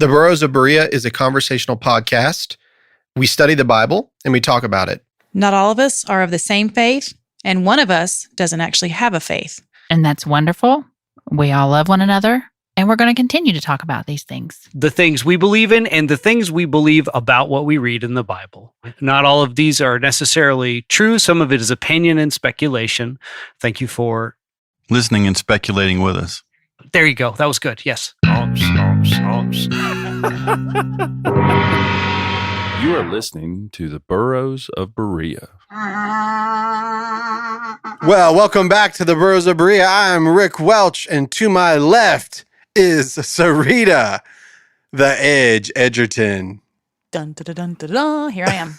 The Burrows of Berea is a conversational podcast. We study the Bible and we talk about it. Not all of us are of the same faith, and one of us doesn't actually have a faith. And that's wonderful. We all love one another, and we're going to continue to talk about these things. The things we believe in and the things we believe about what we read in the Bible. Not all of these are necessarily true. Some of it is opinion and speculation. Thank you for listening and speculating with us. There you go. That was good. Yes. You are listening to the Burrows of Berea. Well, welcome back to the Burrows of Berea. I'm Rick Welch, and to my left is Sarita, the Edge Edgerton. Dun, dun, dun, dun, dun. Here I am.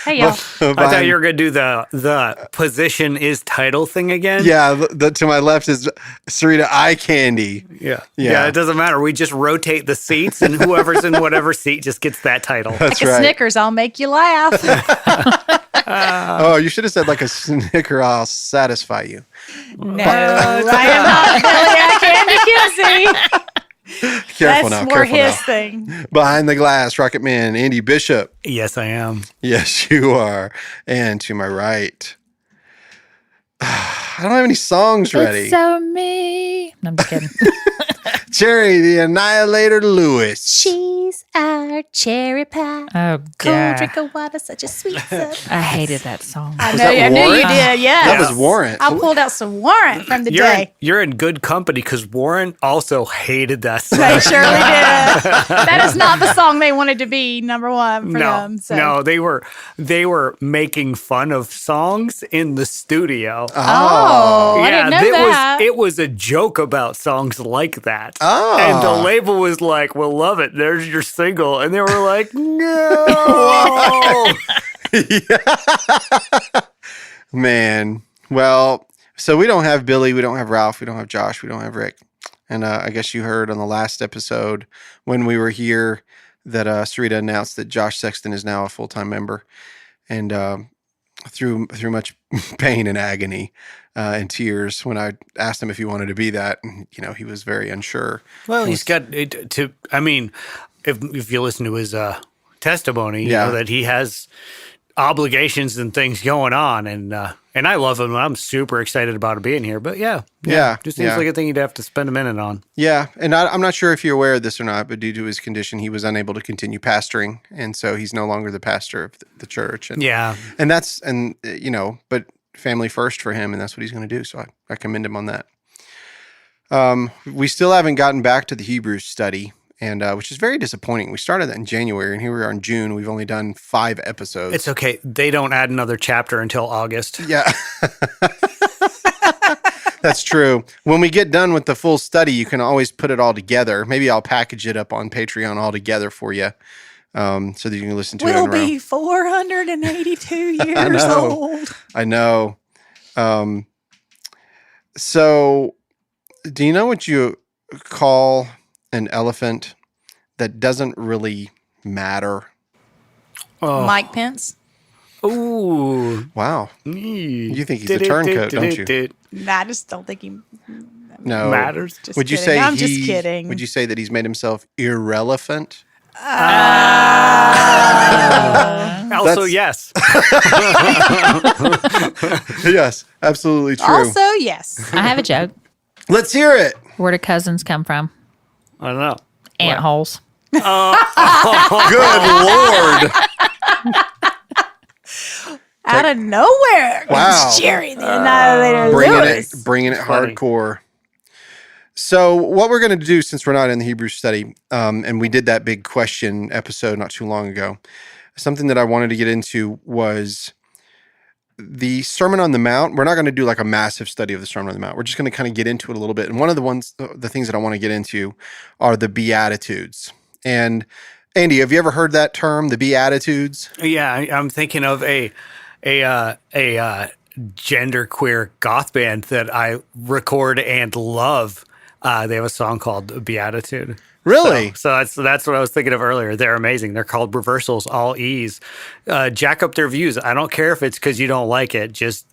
Hey, y'all. I thought you were going to do the position is title thing again. Yeah, to my left is Sarita Eye Candy. Yeah. It doesn't matter. We just rotate the seats, and whoever's in whatever seat just gets that title. That's Like a right. Snickers, I'll make you laugh. Oh, you should have said like a Snicker, I'll satisfy you. No, I am not Billy Eye Candy Kelsey. Careful That's now, more careful his now. thing. Behind the glass, Rocket Man, Andy Bishop. Yes, I am. Yes, you are. And to my right, I don't have any songs ready. It's so me. No, I'm just kidding. Cherry, the Annihilator Lewis. She's our cherry pie. Oh, Cold God. drink of water, such a sweet sip. I hated that song. I Was know, that I knew you Warrant? did. Yeah, That was Warrant. I pulled out some Warrant from the day. You're in good company because Warren also hated that song. They surely did. That is not the song they wanted to be number one for them. So. No, they were making fun of songs in the studio. Oh, I didn't know that. It was a joke about songs like that. Oh. And the label was like, "We'll love it. There's your single." And they were like, "No." Man. Well, so we don't have Billy, we don't have Ralph, we don't have Josh, we don't have Rick. And I guess you heard on the last episode when we were here that Sarita announced that Josh Sexton is now a full-time member. And through much pain and agony and tears when I asked him if he wanted to be that, and, he was very unsure. Well, he's got it to. I mean, if you listen to his testimony, you know that he has obligations and things going on, and I love him. I'm super excited about him being here. But just seems like a thing you'd have to spend a minute on. Yeah, and I'm not sure if you're aware of this or not, but due to his condition, he was unable to continue pastoring, and so he's no longer the pastor of the church. And, but family first for him, and that's what he's going to do. So I commend him on that. We still haven't gotten back to the Hebrews study, and which is very disappointing. We started that in January, and here we are in June. We've only done 5 episodes. It's okay. They don't add another chapter until August. Yeah. That's true. When we get done with the full study, you can always put it all together. Maybe I'll package it up on Patreon all together for you, so that you can listen to it in a row. We'll be 482 years old. I know. So, do you know what you call an elephant that doesn't really matter? Oh. Mike Pence. Ooh. Wow. You think he's a turncoat, don't you? Nah, I just don't think he No. matters. Just Would you kidding. say I'm just kidding. Would you say that he's made himself irrelevant? Also, yes. Yes, absolutely true. Also, yes. I have a joke. Let's hear it. Where do cousins come from? I don't know. Ant holes. Good Lord. Out of nowhere. Wow. It's Jerry the Annihilator Lewis. Bringing it Funny. hardcore. So what we're going to do, since we're not in the Hebrew study, and we did that big question episode not too long ago, something that I wanted to get into was the Sermon on the Mount. We're not going to do like a massive study of the Sermon on the Mount. We're just going to kind of get into it a little bit. And one of the things that I want to get into are the Beatitudes. And Andy, have you ever heard that term, the Beatitudes? Yeah, I'm thinking of a genderqueer goth band that I record and love. They have a song called Beatitude. Really? So that's what I was thinking of earlier. They're amazing. They're called Reversals, all E's. Jack up their views. I don't care if it's because you don't like it. Just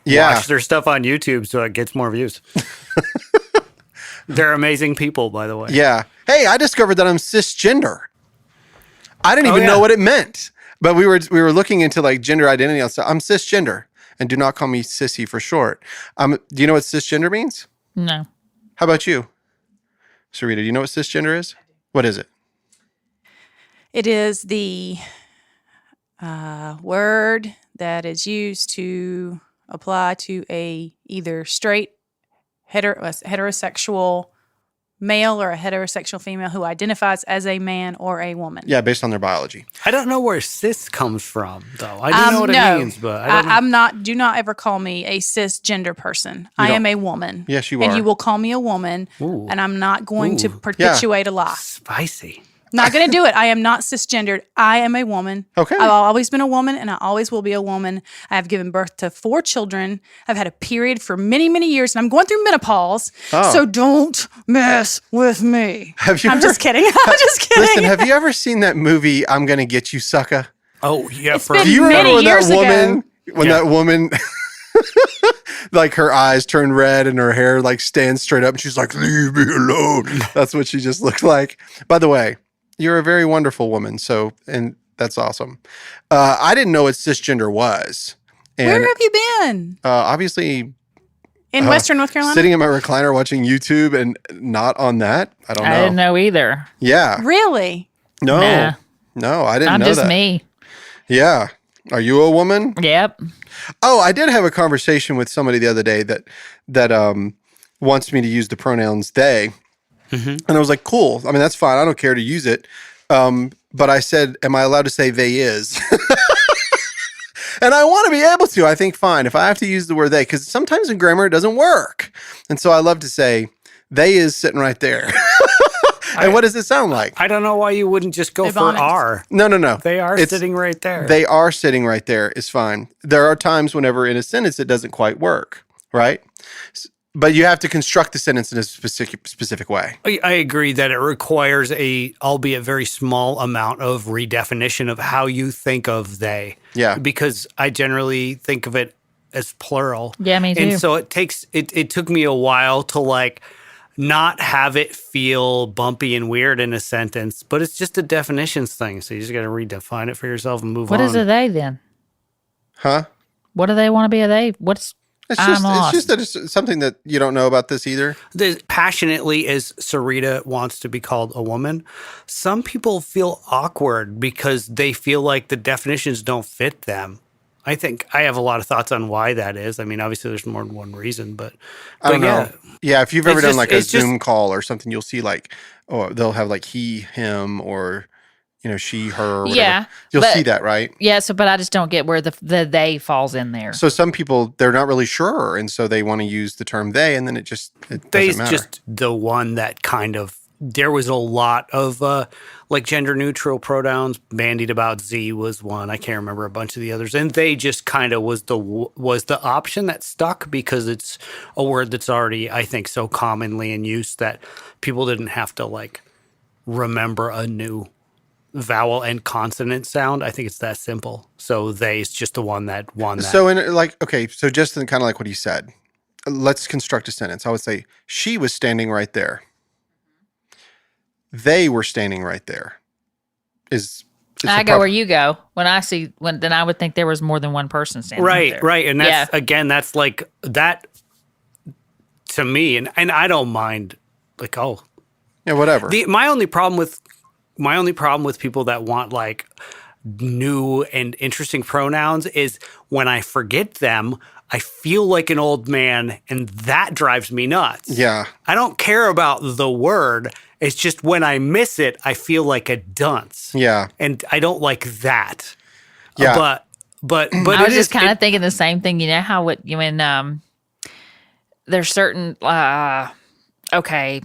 watch their stuff on YouTube so it gets more views. They're amazing people, by the way. Yeah. Hey, I discovered that I'm cisgender. I didn't even know what it meant. But we were looking into like gender identity. I'm cisgender, and do not call me sissy for short. Do you know what cisgender means? No. How about you, Sarita? Do you know what cisgender is? What is it? It is the word that is used to apply to a either straight heterosexual male or a heterosexual female who identifies as a man or a woman. Yeah, based on their biology. I don't know where cis comes from, though. I do know what it means, but I don't know. I'm not. Do not ever call me a cisgender person. I am a woman. Yes, you and are. you will call me a woman, Ooh. and I'm not going to perpetuate a lie. Spicy. Not going to do it. I am not cisgendered. I am a woman. Okay. I've always been a woman, and I always will be a woman. I have given birth to 4 children. I've had a period for many, many years, and I'm going through menopause. Oh. So don't mess with me. Have you I'm ever- just kidding. I'm just kidding. Listen, have you ever seen that movie, I'm Gonna Get You, Sucker? Oh, yeah. It's For been Do you remember many when years that woman, ago. when Yeah. that woman, like her eyes turn red and her hair like stands straight up and she's like, leave me alone. That's what she just looked like. By the way, you're a very wonderful woman. So, and that's awesome. I didn't know what cisgender was. And Where have you been? obviously In Western North Carolina? sitting in my recliner watching YouTube and not on that. I don't know. I didn't know either. Yeah. Really? No. Nah. No, I didn't I'm know just that. me. Yeah. Are you a woman? Yep. Oh, I did have a conversation with somebody the other day that wants me to use the pronouns they. And I was like, cool. I mean, that's fine. I don't care to use it. But I said, am I allowed to say they is? And I want to be able to. I think fine. If I have to use the word they, because sometimes in grammar it doesn't work. And so I love to say they is sitting right there. And what does it sound like? I don't know why you wouldn't just go for Ebonics. R. No. They are It's- sitting right there. They are sitting right there is fine. There are times whenever in a sentence it doesn't quite work, right? But you have to construct the sentence in a specific way. I agree that it requires albeit very small amount of redefinition of how you think of they. Yeah. Because I generally think of it as plural. Yeah, me too. And so it took me a while to like not have it feel bumpy and weird in a sentence, but it's just a definitions thing. So you just got to redefine it for yourself and move What on. is a they then? Huh? What do they want to be a they? What's I'm lost. It's just that it's something that you don't know about this either. Passionately as Sarita wants to be called a woman, some people feel awkward because they feel like the definitions don't fit them. I think I have a lot of thoughts on why that is. I mean, obviously there's more than one reason, but I don't know. Yeah, if you've ever It's done just- like a it's just- Zoom call or something, you'll see like, oh, they'll have like he, him, or she, her. Or whatever. Yeah, You'll but- see that, right? Yeah, but I just don't get where the they falls in there. So some people they're not really sure, and so they want to use the term they, and then it they's doesn't matter. just the one that kind of there was a lot of like gender neutral pronouns bandied about. Z was one. I can't remember a bunch of the others, and they just kind of was the option that stuck because it's a word that's already I think so commonly in use that people didn't have to like remember a new vowel and consonant sound. I think it's that simple. So they is just the one that won that. So in like okay, so just in kind of like what he said, let's construct a sentence. I would say she was standing right there. They were standing right there. I go where you go. When I see then I would think there was more than one person standing there. Right. And that's Yeah. again, that's like that to me, and I don't mind like, Yeah, whatever. my only problem with people that want like new and interesting pronouns is when I forget them, I feel like an old man, and that drives me nuts. Yeah. I don't care about the word. It's just when I miss it, I feel like a dunce. Yeah. And I don't like that. Yeah. But I was it just is- kind of thinking the same thing. You know how when there's certain okay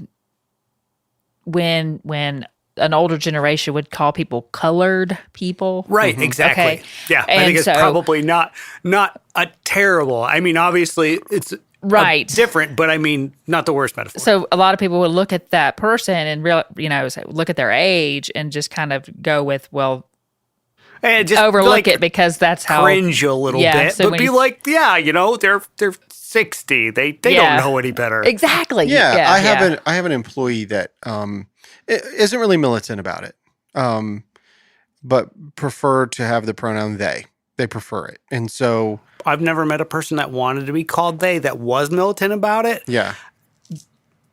when an older generation would call people colored people. Right, exactly. Okay. Yeah, I And think it's so- probably not a terrible. I mean, obviously it's Right. different, but I mean, not the worst metaphor. So a lot of people would look at that person and look at their age and just kind of go with, well, and just overlook like, it because that's how cringe a little Yeah, bit, so but when be you- like, yeah, they're 60. They Yeah. don't know any better. Exactly. Yeah, I have an employee that isn't really militant about it, but prefer to have the pronoun they. They prefer it, and so I've never met a person that wanted to be called they that was militant about it. yeah,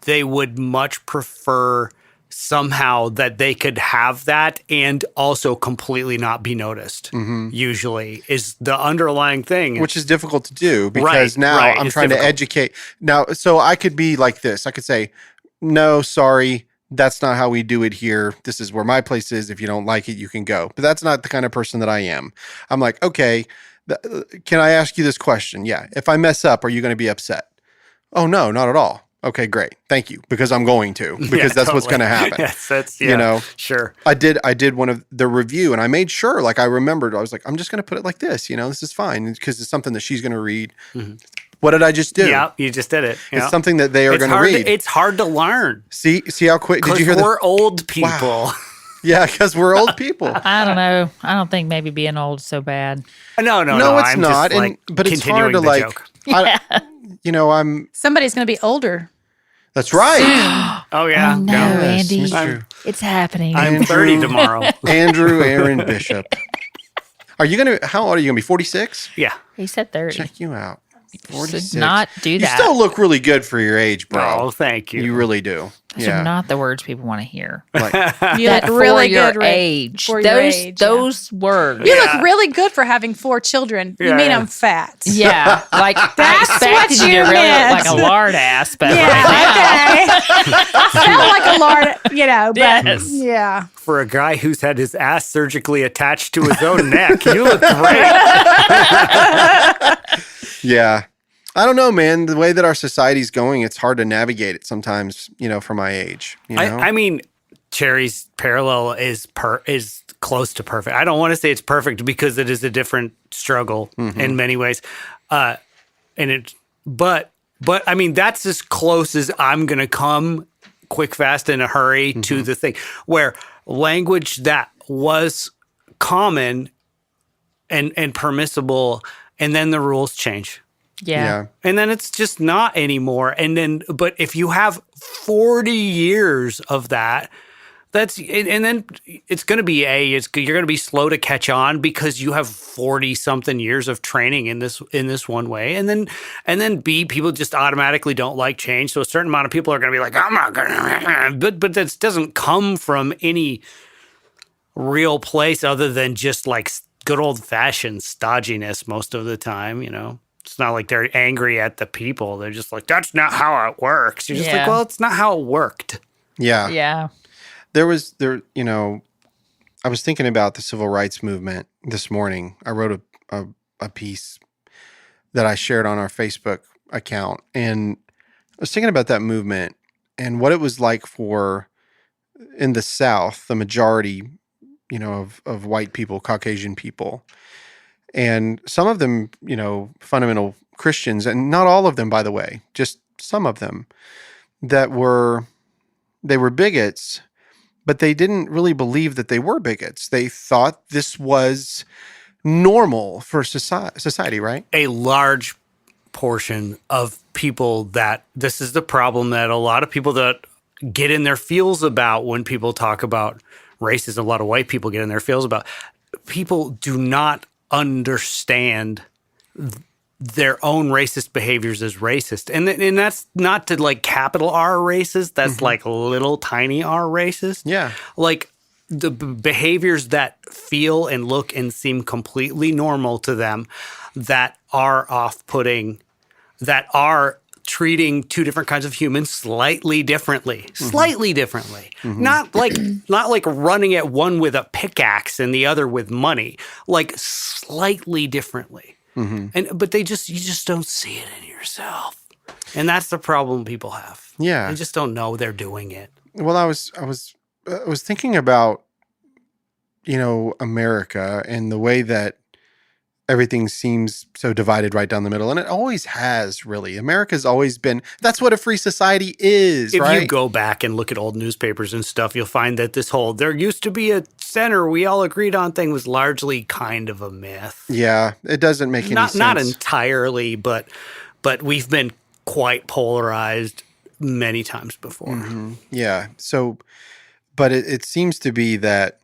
They would much prefer somehow that they could have that and also completely not be noticed. Usually is the underlying thing. which is difficult to do because now right, I'm it's trying to difficult. educate. Now, so I could be like this. I could say, no, sorry, that's not how we do it here. This is where my place is. If you don't like it, you can go. But that's not the kind of person that I am. I'm like, okay, can I ask you this question? Yeah. If I mess up, are you going to be upset? Oh, no, not at all. Okay, great. Thank you. Because I'm going to, because that's what's going to happen. Yes, that's, You know, sure. I did one of the review and I made sure, like I remembered, I was like, I'm just going to put it like this, this is fine because it's something that she's going to read. What did I just do? Yeah, you just did it. It's something that they are going to read. It's hard to learn. See how quick, did you hear We're that? old people. Yeah, because we're old people. I don't know. I don't think maybe being old is so bad. No, it's I'm not. Just, like, but it's hard to continuing the joke. I'm, Somebody's going to be older. that's right. Oh, yeah. Oh, no, yeah. Yes, Andy. it's true. It's happening. I'm 30 tomorrow. Andrew Aaron Bishop. How old are you going to be? 46? Yeah. He said 30. Check you out. You 46. should not do You that. still look really good for your age, bro. Oh, thank you. You really do. Those are not the words people want to hear. Like, You That look really for your good. age. For your those age, yeah. those words. You look really good for having 4 children. You Yeah, mean yeah. I'm fat. Yeah, like That's I expected what you to you really meant. look like a lard ass, but Yeah, okay. Sound like a lard, but Yes. yeah. For a guy who's had his ass surgically attached to his own neck, you look great. yeah. I don't know, man. The way that our society's going, it's hard to navigate it sometimes, for my age. I mean, Cherry's parallel is close to perfect. I don't want to say it's perfect because it is a different struggle in many ways. But I mean, that's as close as I'm going to come quick, fast, in a hurry to the thing where language that was common and permissible, and then the rules change. yeah. And then it's just not anymore. But if you have 40 years of that, and then it's going to be you're going to be slow to catch on because you have 40 something years of training in this one way. And then B, people just automatically don't like change. So a certain amount of people are going to be like, I'm not going to, but that doesn't come from any real place other than just like good old fashioned stodginess most of the time, It's not like they're angry at the people. They're just like, that's not how it works. You're just like, Yeah. well, it's not how it worked. Yeah. Yeah. I was thinking about the civil rights movement this morning. I wrote a piece that I shared on our Facebook account. And I was thinking about that movement and what it was like in the South, the majority, of white people, Caucasian people. And some of them, fundamental Christians, and not all of them, by the way, just some of them they were bigots, but they didn't really believe that they were bigots. They thought this was normal for society, right? A large portion of people that this is the problem that a lot of people that get in their feels about when people talk about racism, a lot of white people get in their feels about. People do not understand their own racist behaviors as racist. And that's not to like capital R racist. That's like little tiny R racist. Yeah. Like the behaviors that feel and look and seem completely normal to them that are off-putting, that are treating two different kinds of humans slightly differently. Not like running at one with a pickaxe and the other with money, like slightly differently. But you just don't see it in yourself. And that's the problem people have. Yeah. They just don't know they're doing it. Well, I was thinking about, America and the way that everything seems so divided right down the middle. And it always has, really. America's always been, that's what a free society is, If right? you go back and look at old newspapers and stuff, you'll find that this whole, there used to be a center we all agreed on thing was largely kind of a myth. Yeah, it doesn't make any sense. Not entirely, but but we've been quite polarized many times before. Yeah. So, but it seems to be that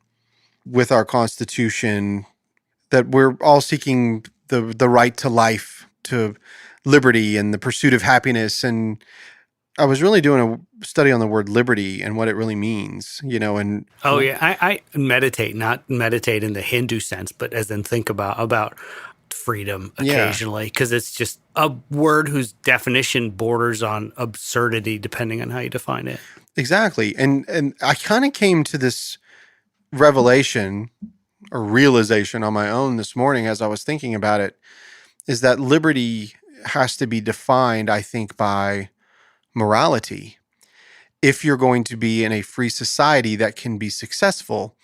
with our Constitution, that we're all seeking the right to life, to liberty, and the pursuit of happiness. And I was really doing a study on the word liberty and what it really means, and I meditate, not meditate in the Hindu sense, but as in think about freedom occasionally, because it's just a word whose definition borders on absurdity depending on how you define it. Exactly. And I kind of came to this revelation or realization on my own this morning as I was thinking about it, is that liberty has to be defined, I think, by morality. If you're going to be in a free society that can be successful,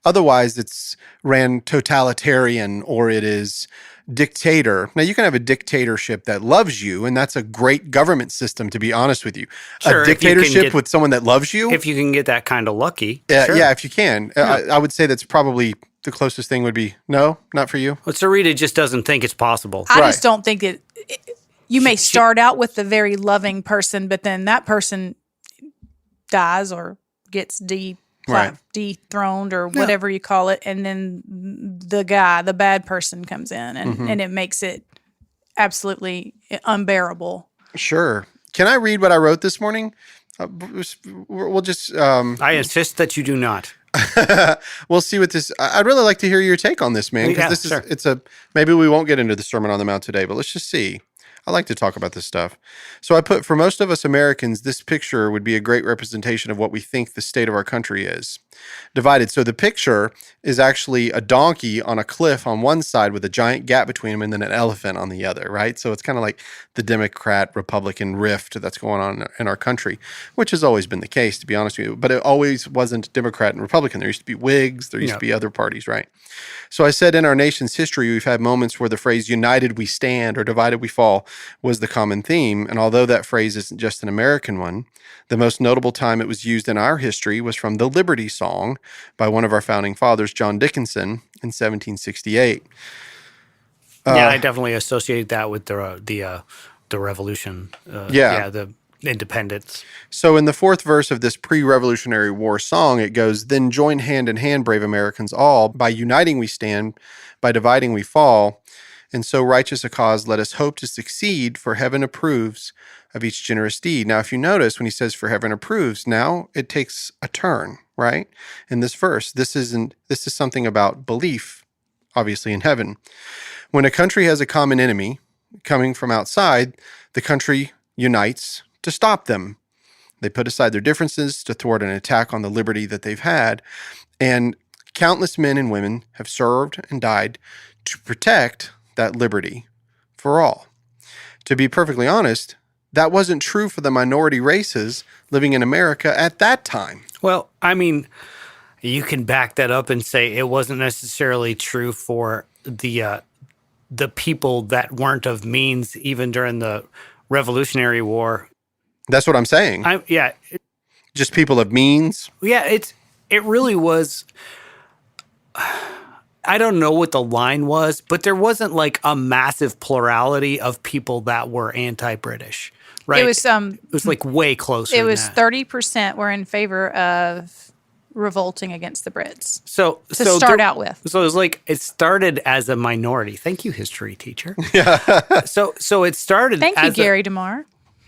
otherwise it's ran totalitarian or it is dictator. Now you can have a dictatorship that loves you, and that's a great government system, to be honest with you. Sure, a dictatorship with someone that loves you. If you can get that kind of lucky. Sure. Yeah, if you can. I would say that's probably the closest thing would be no, not for you. Well, Sarita just doesn't think it's possible. I just don't think that you may start out with the very loving person, but then that person dies or gets dethroned or whatever you call it, and then the bad person comes in, and it makes it absolutely unbearable. Sure. Can I read what I wrote this morning? We'll just... I insist that you do not. We'll see what this... I'd really like to hear your take on this, man, because maybe we won't get into the Sermon on the Mount today, but let's just see. I like to talk about this stuff. So I put, for most of us Americans, this picture would be a great representation of what we think the state of our country is. Divided. So the picture is actually a donkey on a cliff on one side with a giant gap between them, and then an elephant on the other, right? So it's kind of like the Democrat-Republican rift that's going on in our country, which has always been the case, to be honest with you. But it always wasn't Democrat and Republican. There used to be Whigs. There used to be other parties, right? So I said in our nation's history, we've had moments where the phrase united we stand or divided we fall was the common theme. And although that phrase isn't just an American one, the most notable time it was used in our history was from the Liberty Song by one of our founding fathers, John Dickinson, in 1768. I definitely associate that with the Revolution. The independence. So in the fourth verse of this pre-Revolutionary War song, it goes, "Then join hand in hand, brave Americans all. By uniting we stand, by dividing we fall. And so righteous a cause let us hope to succeed, for heaven approves of each generous deed." Now, if you notice, when he says "for heaven approves," now it takes a turn, right? In this verse, this is something about belief, obviously, in heaven. When a country has a common enemy coming from outside, the country unites to stop them. They put aside their differences to thwart an attack on the liberty that they've had. And countless men and women have served and died to protect that liberty for all. To be perfectly honest, that wasn't true for the minority races living in America at that time. Well, I mean, you can back that up and say it wasn't necessarily true for the people that weren't of means even during the Revolutionary War. That's what I'm saying. Just people of means. Yeah, it really was. I don't know what the line was, but there wasn't like a massive plurality of people that were anti-British, right? It was like way closer. It was 30% were in favor of revolting against the Brits. So it was like it started as a minority. Thank you, history teacher. Yeah. So it started. Thank you, Gary DeMar.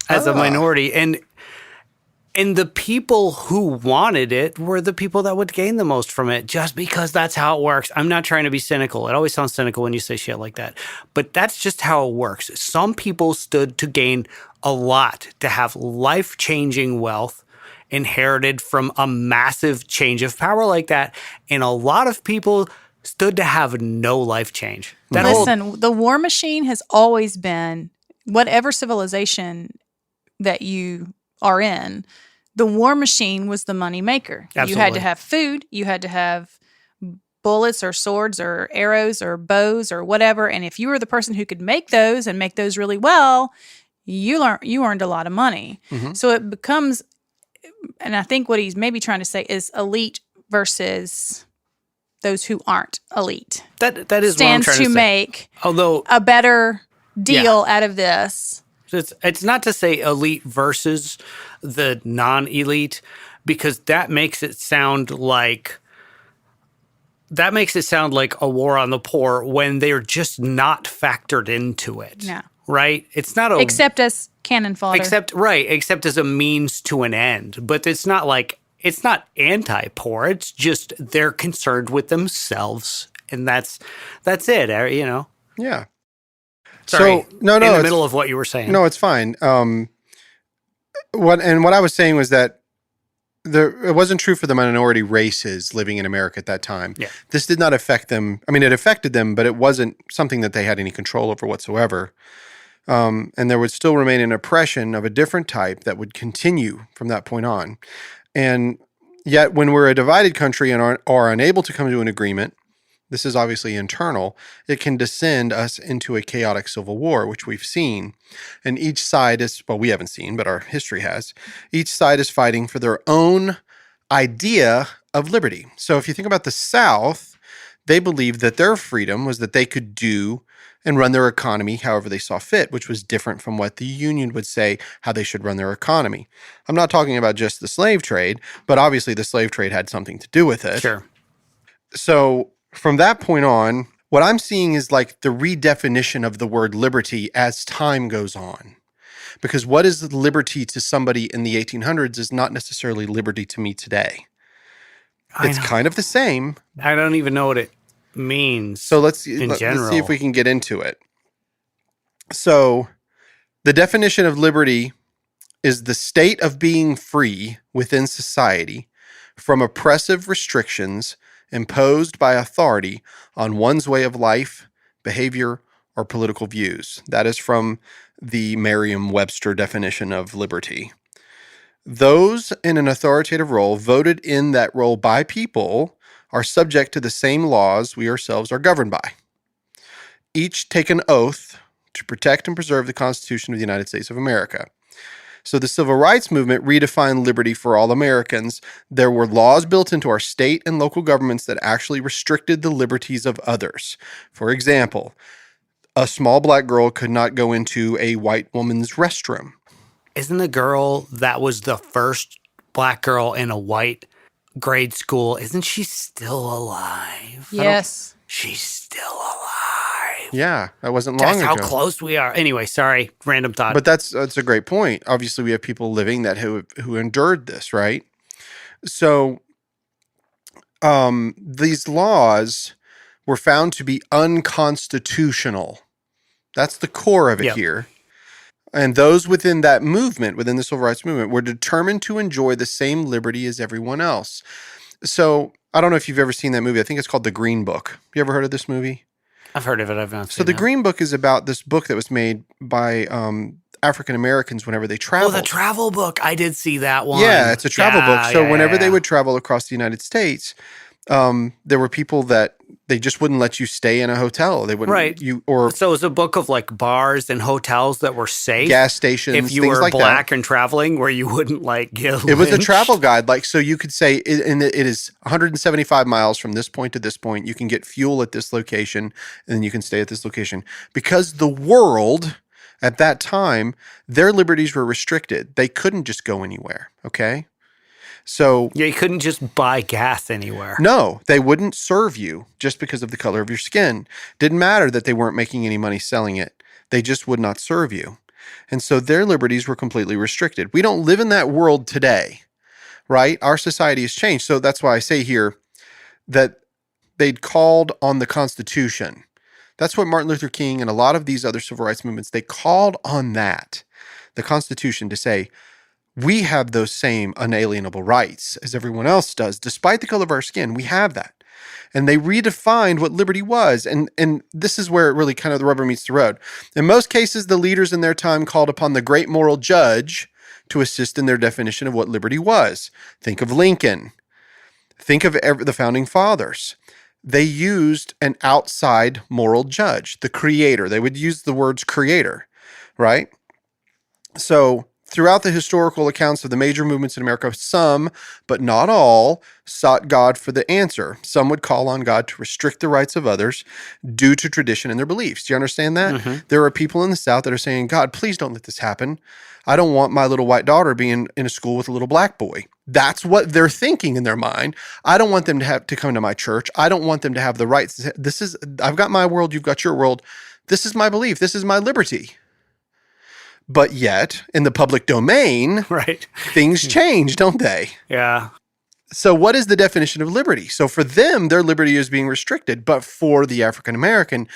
As a minority, and the people who wanted it were the people that would gain the most from it, just because that's how it works. I'm not trying to be cynical. It always sounds cynical when you say shit like that, but that's just how it works. Some people stood to gain a lot, to have life-changing wealth inherited from a massive change of power like that, and a lot of people stood to have no life change. The war machine has always been, whatever civilization that you are in, the war machine was the money maker. Absolutely. You had to have food, you had to have bullets or swords or arrows or bows or whatever, and if you were the person who could make those and make those really well, you earned a lot of money. Mm-hmm. So it becomes, and I think what he's maybe trying to say is elite versus those who aren't elite. That is stands what I'm trying to say. make although a better deal out of this. It's not to say elite versus the non-elite, because that makes it sound like a war on the poor when they're just not factored into it. No. Right? It's not a Except as cannon fodder. except as a means to an end. But it's not anti-poor. It's just they're concerned with themselves, and that's it. You know. Yeah. Sorry. So no, in the it's- middle of what you were saying. No, it's fine. What I was saying was that it wasn't true for the minority races living in America at that time. Yeah. This did not affect them. I mean, it affected them, but it wasn't something that they had any control over whatsoever. And there would still remain an oppression of a different type that would continue from that point on. And yet, when we're a divided country and are unable to come to an agreement, this is obviously internal, it can descend us into a chaotic civil war, which we've seen. And each side is, well, we haven't seen, but our history has. Each side is fighting for their own idea of liberty. So if you think about the South, they believed that their freedom was that they could do and run their economy however they saw fit, which was different from what the Union would say how they should run their economy. I'm not talking about just the slave trade, but obviously the slave trade had something to do with it. Sure. So from that point on, what I'm seeing is like the redefinition of the word liberty as time goes on. Because what is liberty to somebody in the 1800s is not necessarily liberty to me today. It's kind of the same. I don't even know what it means. So let's see general. if we can get into it. So the definition of liberty is the state of being free within society from oppressive restrictions imposed by authority on one's way of life, behavior, or political views. That is from the Merriam-Webster definition of liberty. Those in an authoritative role voted in that role by people are subject to the same laws we ourselves are governed by. Each take an oath to protect and preserve the Constitution of the United States of America. So the Civil Rights Movement redefined liberty for all Americans. There were laws built into our state and local governments that actually restricted the liberties of others. For example, a small black girl could not go into a white woman's restroom. Isn't the girl that was the first black girl in a white grade school, isn't she still alive? Yes. She's still alive. Yeah, that wasn't long That's ago. how close we are. Anyway, sorry, random thought. But that's a great point. Obviously, we have people living that who endured this, right? So these laws were found to be unconstitutional. That's the core of it Yep. here. And those within that movement, within the Civil Rights Movement, were determined to enjoy the same liberty as everyone else. So I don't know if you've ever seen that movie. I think it's called The Green Book. You ever heard of this movie? I've heard of it. I've not So seen The it. Green Book is about this book that was made by African Americans whenever they Oh, traveled. the travel book. I did see that one. Yeah, it's a travel book. So Yeah, whenever yeah, they yeah. would travel across the United States, there were people that they just wouldn't let you stay in a hotel. They wouldn't, Right. or So it was a book of like bars and hotels that were safe. gas stations, if you things were like black that. and traveling, where you wouldn't like get It was a lynched. travel guide. Like, so you could say, it is 175 miles from this point to this point. You can get fuel at this location, and then you can stay at this location. Because the world at that time, their liberties were restricted. They couldn't just go anywhere. Okay. So Yeah, you couldn't just buy gas anywhere. no, they wouldn't serve you just because of the color of your skin. Didn't matter that they weren't making any money selling it. They just would not serve you. And so their liberties were completely restricted. We don't live in that world today, right? Our society has changed. So that's why I say here that they'd called on the Constitution. That's what Martin Luther King and a lot of these other civil rights movements, they called on that, the Constitution, to say, we have those same unalienable rights as everyone else does. Despite the color of our skin, we have that. And they redefined what liberty was. And this is where it really kind of the rubber meets the road. In most cases, the leaders in their time called upon the great moral judge to assist in their definition of what liberty was. Think of Lincoln. Think of the founding fathers. They used an outside moral judge, the creator. They would use the words creator, right? So Throughout the historical accounts of the major movements in America, some, but not all, sought God for the answer. Some would call on God to restrict the rights of others due to tradition and their beliefs. Do you understand that? There are people in the South that are saying, God, please don't let this happen. I don't want my little white daughter being in a school with a little black boy. That's what they're thinking in their mind. I don't want them to have to come to my church. I don't want them to have the rights. I've got my world. You've got your world. This is my belief. This is my liberty. But yet, in the public domain, Right. things change, don't they? Yeah. So what is the definition of liberty? So for them, their liberty is being restricted. But for the African American,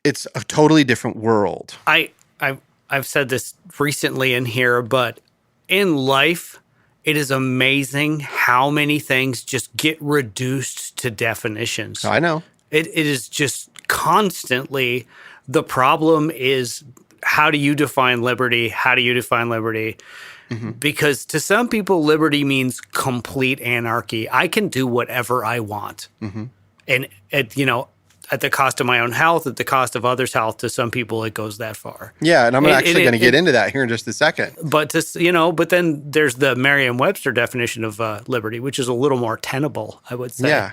it's a totally different world. I've said this recently in here, but in life, it is amazing how many things just get reduced to definitions. I know. It is just constantly, the problem is, how do you define liberty? How do you define liberty? Because to some people, liberty means complete anarchy. I can do whatever I want. And, at the cost of my own health, at the cost of others' health, to some people, it goes that far. Yeah, and I'm actually going to get into that here in just a second. But but then there's the Merriam-Webster definition of liberty, which is a little more tenable, I would say. Yeah.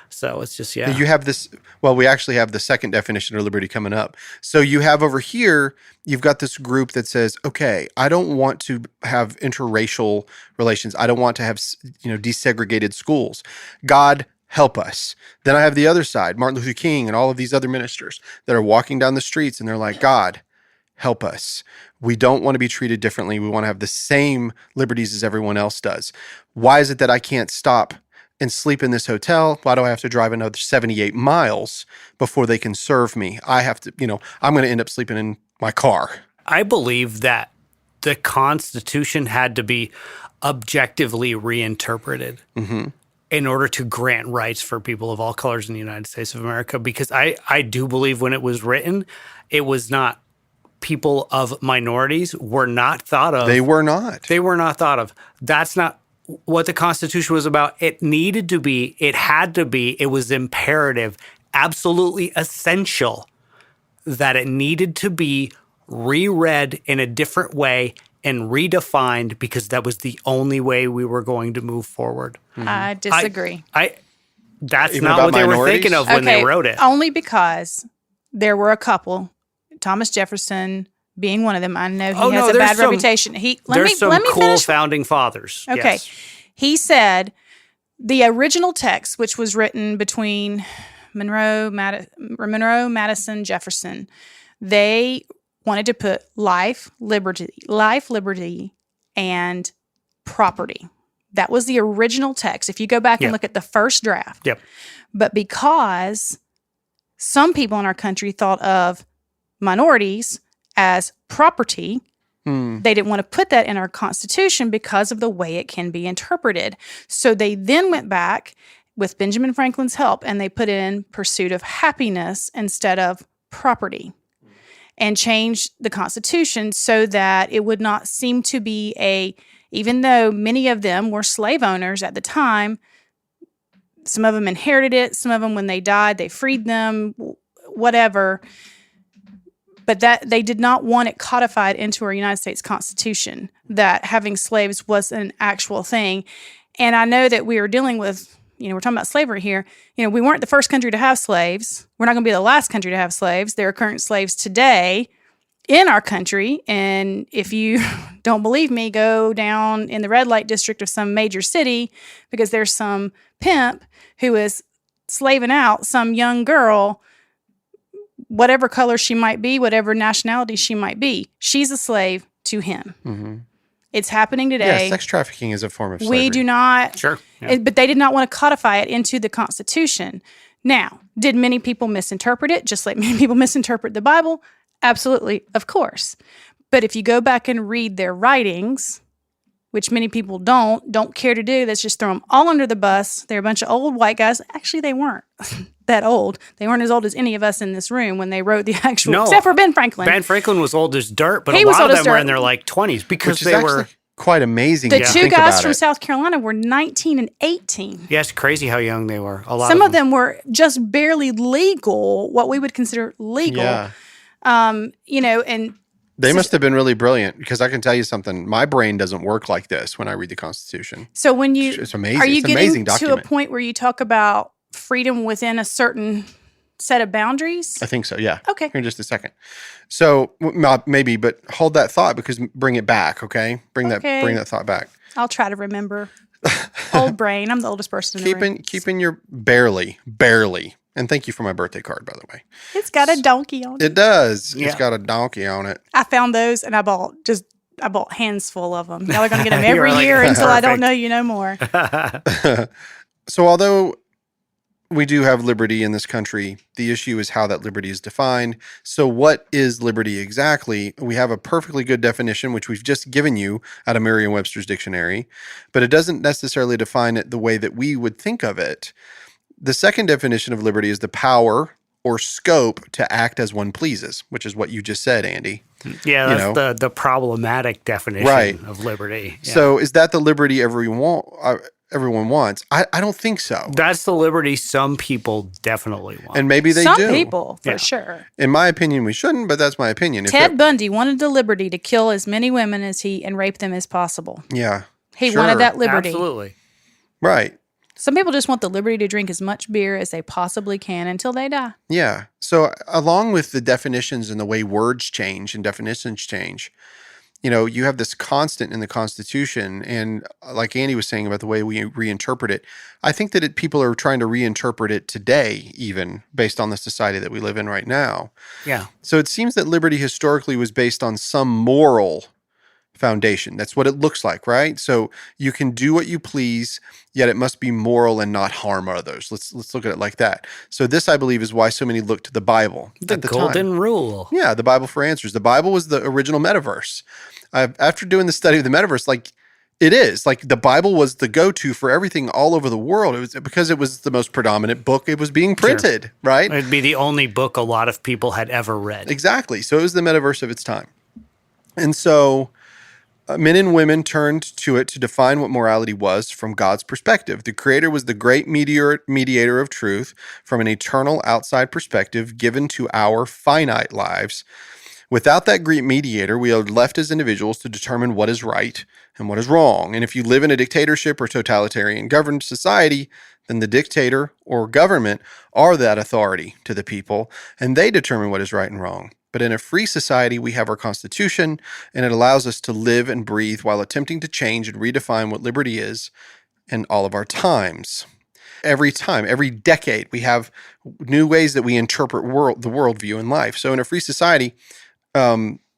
So it's just, You have this, well, we actually have the second definition of liberty coming up. So you have over here, you've got this group that says, okay, I don't want to have interracial relations. I don't want to have, desegregated schools. God, help us. Then I have the other side, Martin Luther King and all of these other ministers that are walking down the streets and they're like, God, help us. We don't want to be treated differently. We want to have the same liberties as everyone else does. Why is it that I can't stop and sleep in this hotel? Why do I have to drive another 78 miles before they can serve me? I have to, I'm going to end up sleeping in my car. I believe that the Constitution had to be objectively reinterpreted in order to grant rights for people of all colors in the United States of America, because I do believe when it was written, it was not, people of minorities were not thought of. They were not. They were not thought of. That's not what the Constitution was about. It needed to be, it had to be, it was imperative, absolutely essential that it needed to be reread in a different way and redefined, because that was the only way we were going to move forward. I disagree. That's Even not about what they were minorities? thinking of when they wrote it. Only because there were a couple, Thomas Jefferson being one of them. I know he has a bad reputation. There's some cool finish. founding fathers. Okay. Yes. He said the original text, which was written between Monroe, Madison, Jefferson, they wanted to put life, liberty, and property. That was the original text. If you go back and look at the first draft. Yep. But because some people in our country thought of minorities as property, they didn't want to put that in our Constitution because of the way it can be interpreted. So they then went back with Benjamin Franklin's help and they put in pursuit of happiness instead of property, and changed the Constitution so that it would not seem to be even though many of them were slave owners at the time, some of them inherited it, some of them when they died, they freed them, whatever. But that they did not want it codified into our United States Constitution, that having slaves was an actual thing. And I know that we are dealing with, we're talking about slavery here. We weren't the first country to have slaves. We're not going to be the last country to have slaves. There are current slaves today in our country. And if you don't believe me, go down in the red light district of some major city, because there's some pimp who is slaving out some young girl, whatever color she might be, whatever nationality she might be. She's a slave to him. Mm-hmm. It's happening today. Yeah, sex trafficking is a form of slavery. We do not. Sure. Yeah. But they did not want to codify it into the Constitution. Now, did many people misinterpret it, just like many people misinterpret the Bible? Absolutely, of course. But if you go back and read their writings, which many people don't care to do, let's just throw them all under the bus. They're a bunch of old white guys. Actually, they weren't that old. They weren't as old as any of us in this room when they wrote the actual, except for Ben Franklin. Ben Franklin was old as dirt, but He a was lot old of as them were dirt. in their 20s because Which is they actually were. quite amazing. The to two think guys about from it. South Carolina were 19 and 18. Yes, crazy how young they were. A lot Some of them were just barely legal, what we would consider legal. Yeah. And They must have been really brilliant, because I can tell you something. My brain doesn't work like this when I read the Constitution. So when It's amazing. are you It's an getting amazing to a document. point where you talk about freedom within a certain set of boundaries? I think so, yeah. Okay. Here in just a second. So maybe, but hold that thought, because bring it back, okay? Bring Okay. that thought back. I'll try to remember. Old brain. I'm the oldest person in the room. Keeping your barely. And thank you for my birthday card, by the way. It's got a donkey on it. It does. Yeah. It's got a donkey on it. I found those and I bought hands full of them. Y'all are going to get them every You're like, year until I don't perfect. know you no more. So although we do have liberty in this country, the issue is how that liberty is defined. So what is liberty exactly? We have a perfectly good definition, which we've just given you out of Merriam-Webster's dictionary, but it doesn't necessarily define it the way that we would think of it. The second definition of liberty is the power or scope to act as one pleases, which is what you just said, Andy. Yeah, You that's the problematic definition Right. of liberty. Yeah. So is that the liberty everyone wants? I don't think so. That's the liberty some people definitely want. And maybe they Some do. people, for Yeah. sure. In my opinion, we shouldn't, but that's my opinion. If Ted Bundy wanted the liberty to kill as many women and rape them as possible. yeah. He Sure. wanted that liberty. Absolutely. Right. Some people just want the liberty to drink as much beer as they possibly can until they die. Yeah. So along with the definitions and the way words change and definitions change, you have this constant in the Constitution. And like Andy was saying about the way we reinterpret it, I think that people are trying to reinterpret it today, even based on the society that we live in right now. Yeah. So it seems that liberty historically was based on some moral foundation. That's what it looks like, right? So you can do what you please, yet it must be moral and not harm others. Let's look at it like that. So this, I believe, is why so many look to the Bible The at the golden time. rule. Yeah, the Bible for answers. The Bible was the original metaverse. After doing the study of the metaverse, it is like the Bible was the go-to for everything all over the world. It was because it was the most predominant book. It was being printed, right? It'd be the only book a lot of people had ever read. Exactly. So it was the metaverse of its time. And so men and women turned to it to define what morality was from God's perspective. The Creator was the great mediator of truth from an eternal outside perspective given to our finite lives. Without that great mediator, we are left as individuals to determine what is right and what is wrong. And if you live in a dictatorship or totalitarian governed society, then the dictator or government are that authority to the people, and they determine what is right and wrong. But in a free society, we have our Constitution, and it allows us to live and breathe while attempting to change and redefine what liberty is in all of our times. Every time, every decade, we have new ways that we interpret the worldview in life. So in a free society,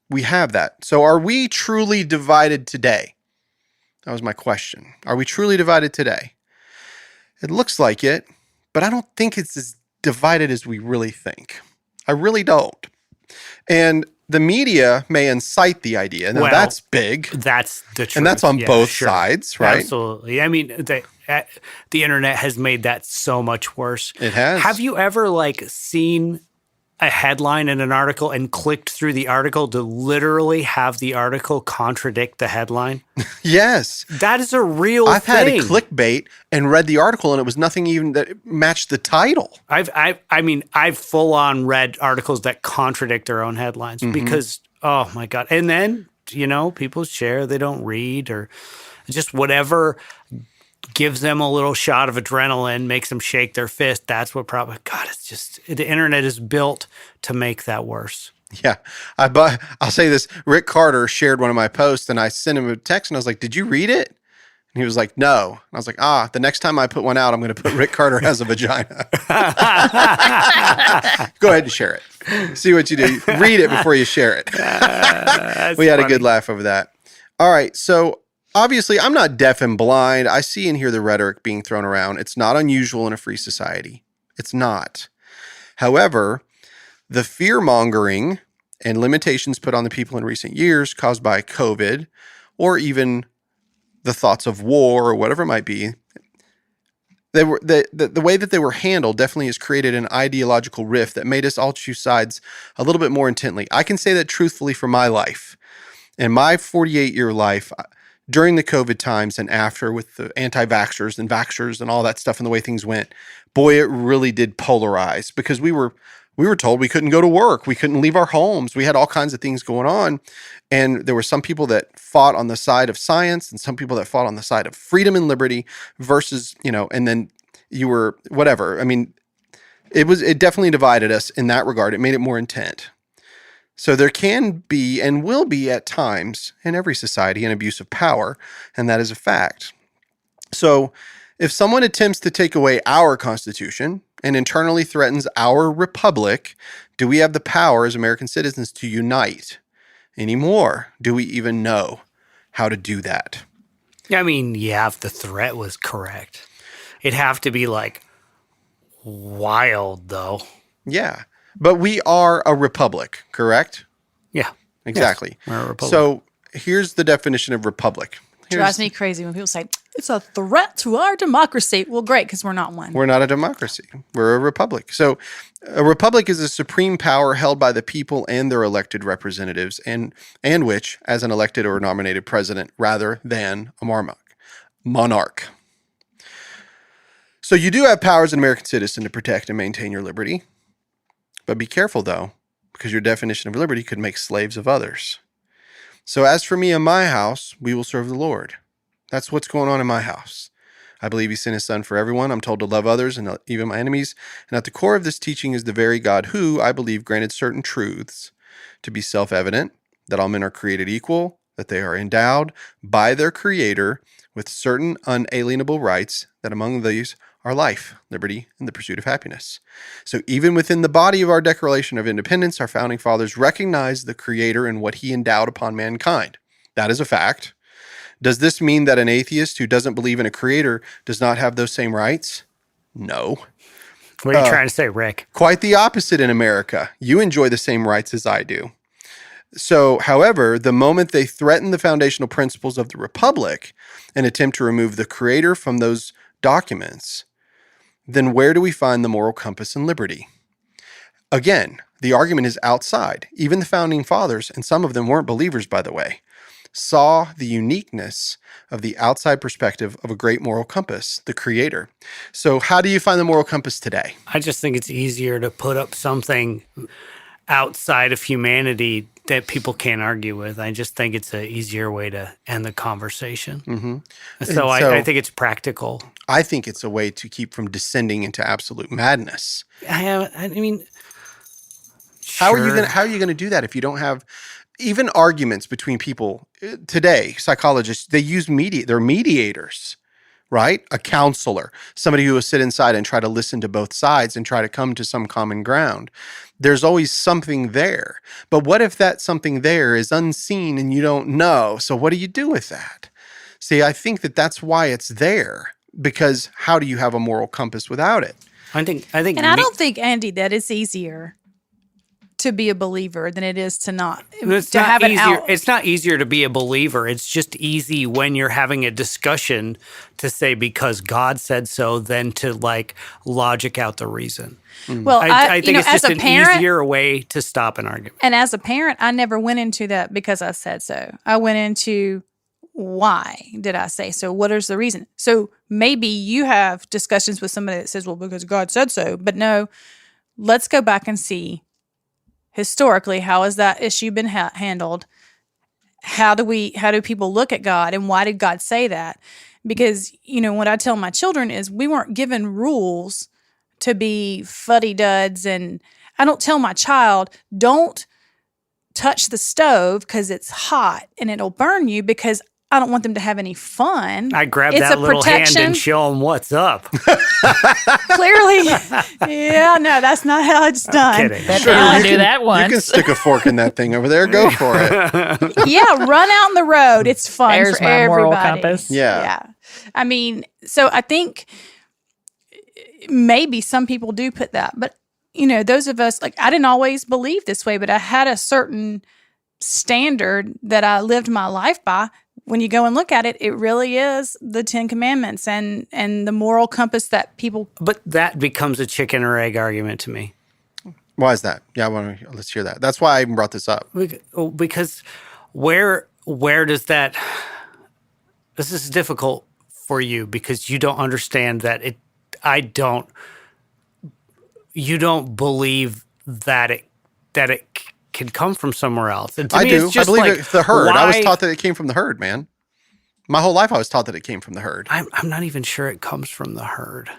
we have that. So are we truly divided today? That was my question. Are we truly divided today? It looks like it, but I don't think it's as divided as we really think. I really don't. And the media may incite the idea. Now, Well, that's big. That's the truth. And that's on Yeah, both sure. sides, right? Absolutely. I mean, the internet has made that so much worse. It has. Have you ever seen a headline in an article and clicked through the article to literally have the article contradict the headline? Yes. That is a real I've had thing. a clickbait and read the article, and it was nothing even that matched the title. I've full on read articles that contradict their own headlines because, oh my God. And then, people share, they don't read, or just whatever gives them a little shot of adrenaline, makes them shake their fist. That's what probably, God, it's just, the internet is built to make that worse. Yeah. I'll say this. Rick Carter shared one of my posts, and I sent him a text, and I was like, did you read it? And he was like, no. And I was like, the next time I put one out, I'm going to put Rick Carter has a vagina. Go ahead and share it. See what you do. Read it before you share it. We had a good laugh over that. All right. So obviously, I'm not deaf and blind. I see and hear the rhetoric being thrown around. It's not unusual in a free society. It's not. However, the fear-mongering and limitations put on the people in recent years caused by COVID, or even the thoughts of war or whatever it might be, the way that they were handled definitely has created an ideological rift that made us all choose sides a little bit more intently. I can say that truthfully for my life. In my 48-year life, during the COVID times and after, with the anti-vaxxers and vaxxers and all that stuff and the way things went, boy, it really did polarize, because we were We were told we couldn't go to work. We couldn't leave our homes. We had all kinds of things going on. And there were some people that fought on the side of science and some people that fought on the side of freedom and liberty versus, and then you were whatever. I mean, it definitely divided us in that regard. It made it more intent. So there can be and will be at times in every society an abuse of power, and that is a fact. So if someone attempts to take away our Constitution and internally threatens our republic, do we have the power as American citizens to unite anymore? Do we even know how to do that? I mean, yeah, if the threat was correct. It'd have to be like wild, though. Yeah. But we are a republic, correct? Yeah. Exactly. Yes, we're a republic. So here's the definition of republic. Drives me crazy when people say, it's a threat to our democracy. Well, great, because we're not one. We're not a democracy. We're a republic. So a republic is a supreme power held by the people and their elected representatives, and which, as an elected or nominated president, rather than a monarch. So you do have power as an American citizen to protect and maintain your liberty. But be careful, though, because your definition of liberty could make slaves of others. So as for me and my house, we will serve the Lord. That's what's going on in my house. I believe he sent his son for everyone. I'm told to love others and even my enemies. And at the core of this teaching is the very God who, I believe, granted certain truths to be self-evident, that all men are created equal, that they are endowed by their Creator with certain unalienable rights, that among these are life, liberty, and the pursuit of happiness. So even within the body of our Declaration of Independence, our founding fathers recognized the Creator and what he endowed upon mankind. That is a fact. Does this mean that an atheist who doesn't believe in a creator does not have those same rights? No. What are you trying to say, Rick? Quite the opposite in America. You enjoy the same rights as I do. So, however, the moment they threaten the foundational principles of the republic and attempt to remove the creator from those documents, then where do we find the moral compass and liberty? Again, the argument is outside. Even the founding fathers, and some of them weren't believers, by the way, saw the uniqueness of the outside perspective of a great moral compass, the creator. So how do you find the moral compass today? I just think it's easier to put up something outside of humanity that people can't argue with. I just think it's an easier way to end the conversation. Mm-hmm. So I think it's practical. I think it's a way to keep from descending into absolute madness. I mean, How are sure. you going to do that if you don't have even arguments between people today? Psychologists, they use they're mediators, right? A counselor, somebody who will sit inside and try to listen to both sides and try to come to some common ground. There's always something there. But what if that something there is unseen and you don't know? So what do you do with that? See, I think that's why it's there, because how do you have a moral compass without it? I think, And I don't think, Andy, that it's easier to be a believer than it is to not. It's to not have it easier. out. It's not easier to be a believer. It's just easy when you're having a discussion to say because God said so, than to like logic out the reason. Well, I think it's as just a an parent, easier way to stop an argument. and as a parent, I never went into that because I said so. I went into why did I say so? What is the reason? So maybe you have discussions with somebody that says, well, because God said so. But no, let's go back and see historically, how has that issue been handled? How do people look at God, and why did God say that? Because, what I tell my children is we weren't given rules to be fuddy-duds, and I don't tell my child, don't touch the stove because it's hot and it'll burn you, because I don't want them to have any fun. I grab It's that a little protection. hand and show them what's up. Clearly, yeah, no, that's not how it's done. Kidding. Bet Sure, they only you do can- that You once. can stick a fork in that thing over there. Go for it. Yeah, run out in the road. It's fun There's for my everybody. moral compass. Yeah. I mean, so I think maybe some people do put that, but those of us, like, I didn't always believe this way, but I had a certain standard that I lived my life by. When you go and look at it, it really is the 10 Commandments and the moral compass that people. But that becomes a chicken or egg argument to me. Why is that? Yeah, let's hear that. That's why I even brought this up. Because where does that? This is difficult for you because you don't understand that you don't believe that it can come from somewhere else. And to I me, do. it's just I believe like, it's the herd. I was why- taught that it came from the herd, man. My whole life I was taught that it came from the herd. I'm not even sure it comes from the herd.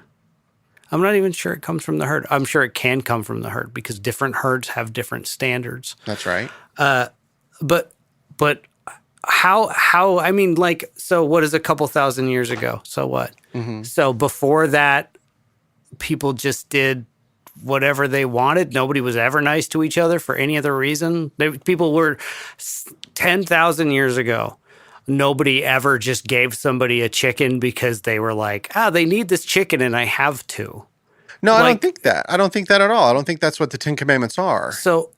I'm not even sure it comes from the herd. I'm sure it can come from the herd because different herds have different standards. That's right. But how I mean, like, so what is a couple thousand years ago? So what? So before that, people just did whatever they wanted. Nobody was ever nice to each other for any other reason. People were 10,000 years ago. Nobody ever just gave somebody a chicken because they were like, they need this chicken and I have to. No, I don't Like- think that. I don't think that at all. I don't think that's what the Ten Commandments are. So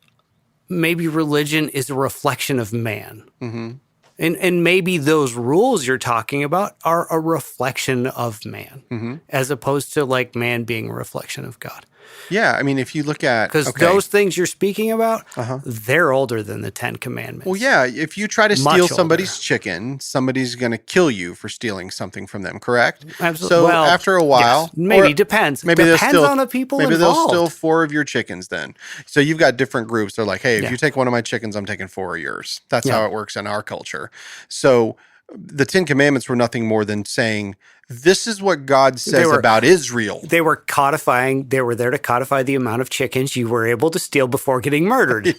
maybe religion is a reflection of man. And maybe those rules you're talking about are a reflection of man as opposed to like man being a reflection of God. Yeah, I mean, if you look at Because those things you're speaking about, they're older than the 10 Commandments. well, yeah, if you try to Much steal older. somebody's chicken, somebody's going to kill you for stealing something from them, correct? Absolutely. So Well, after a while, yes. Maybe or depends. Maybe they'll Depends steal, on the people maybe involved. they'll steal 4 of your chickens then. So you've got different groups. They're like, hey, if Yeah. you take one of my chickens, I'm taking 4 of yours. That's Yeah. how it works in our culture. So the 10 Commandments were nothing more than saying, this is what God says were- about Israel. They were codifying, they were there to codify the amount of chickens you were able to steal before getting murdered.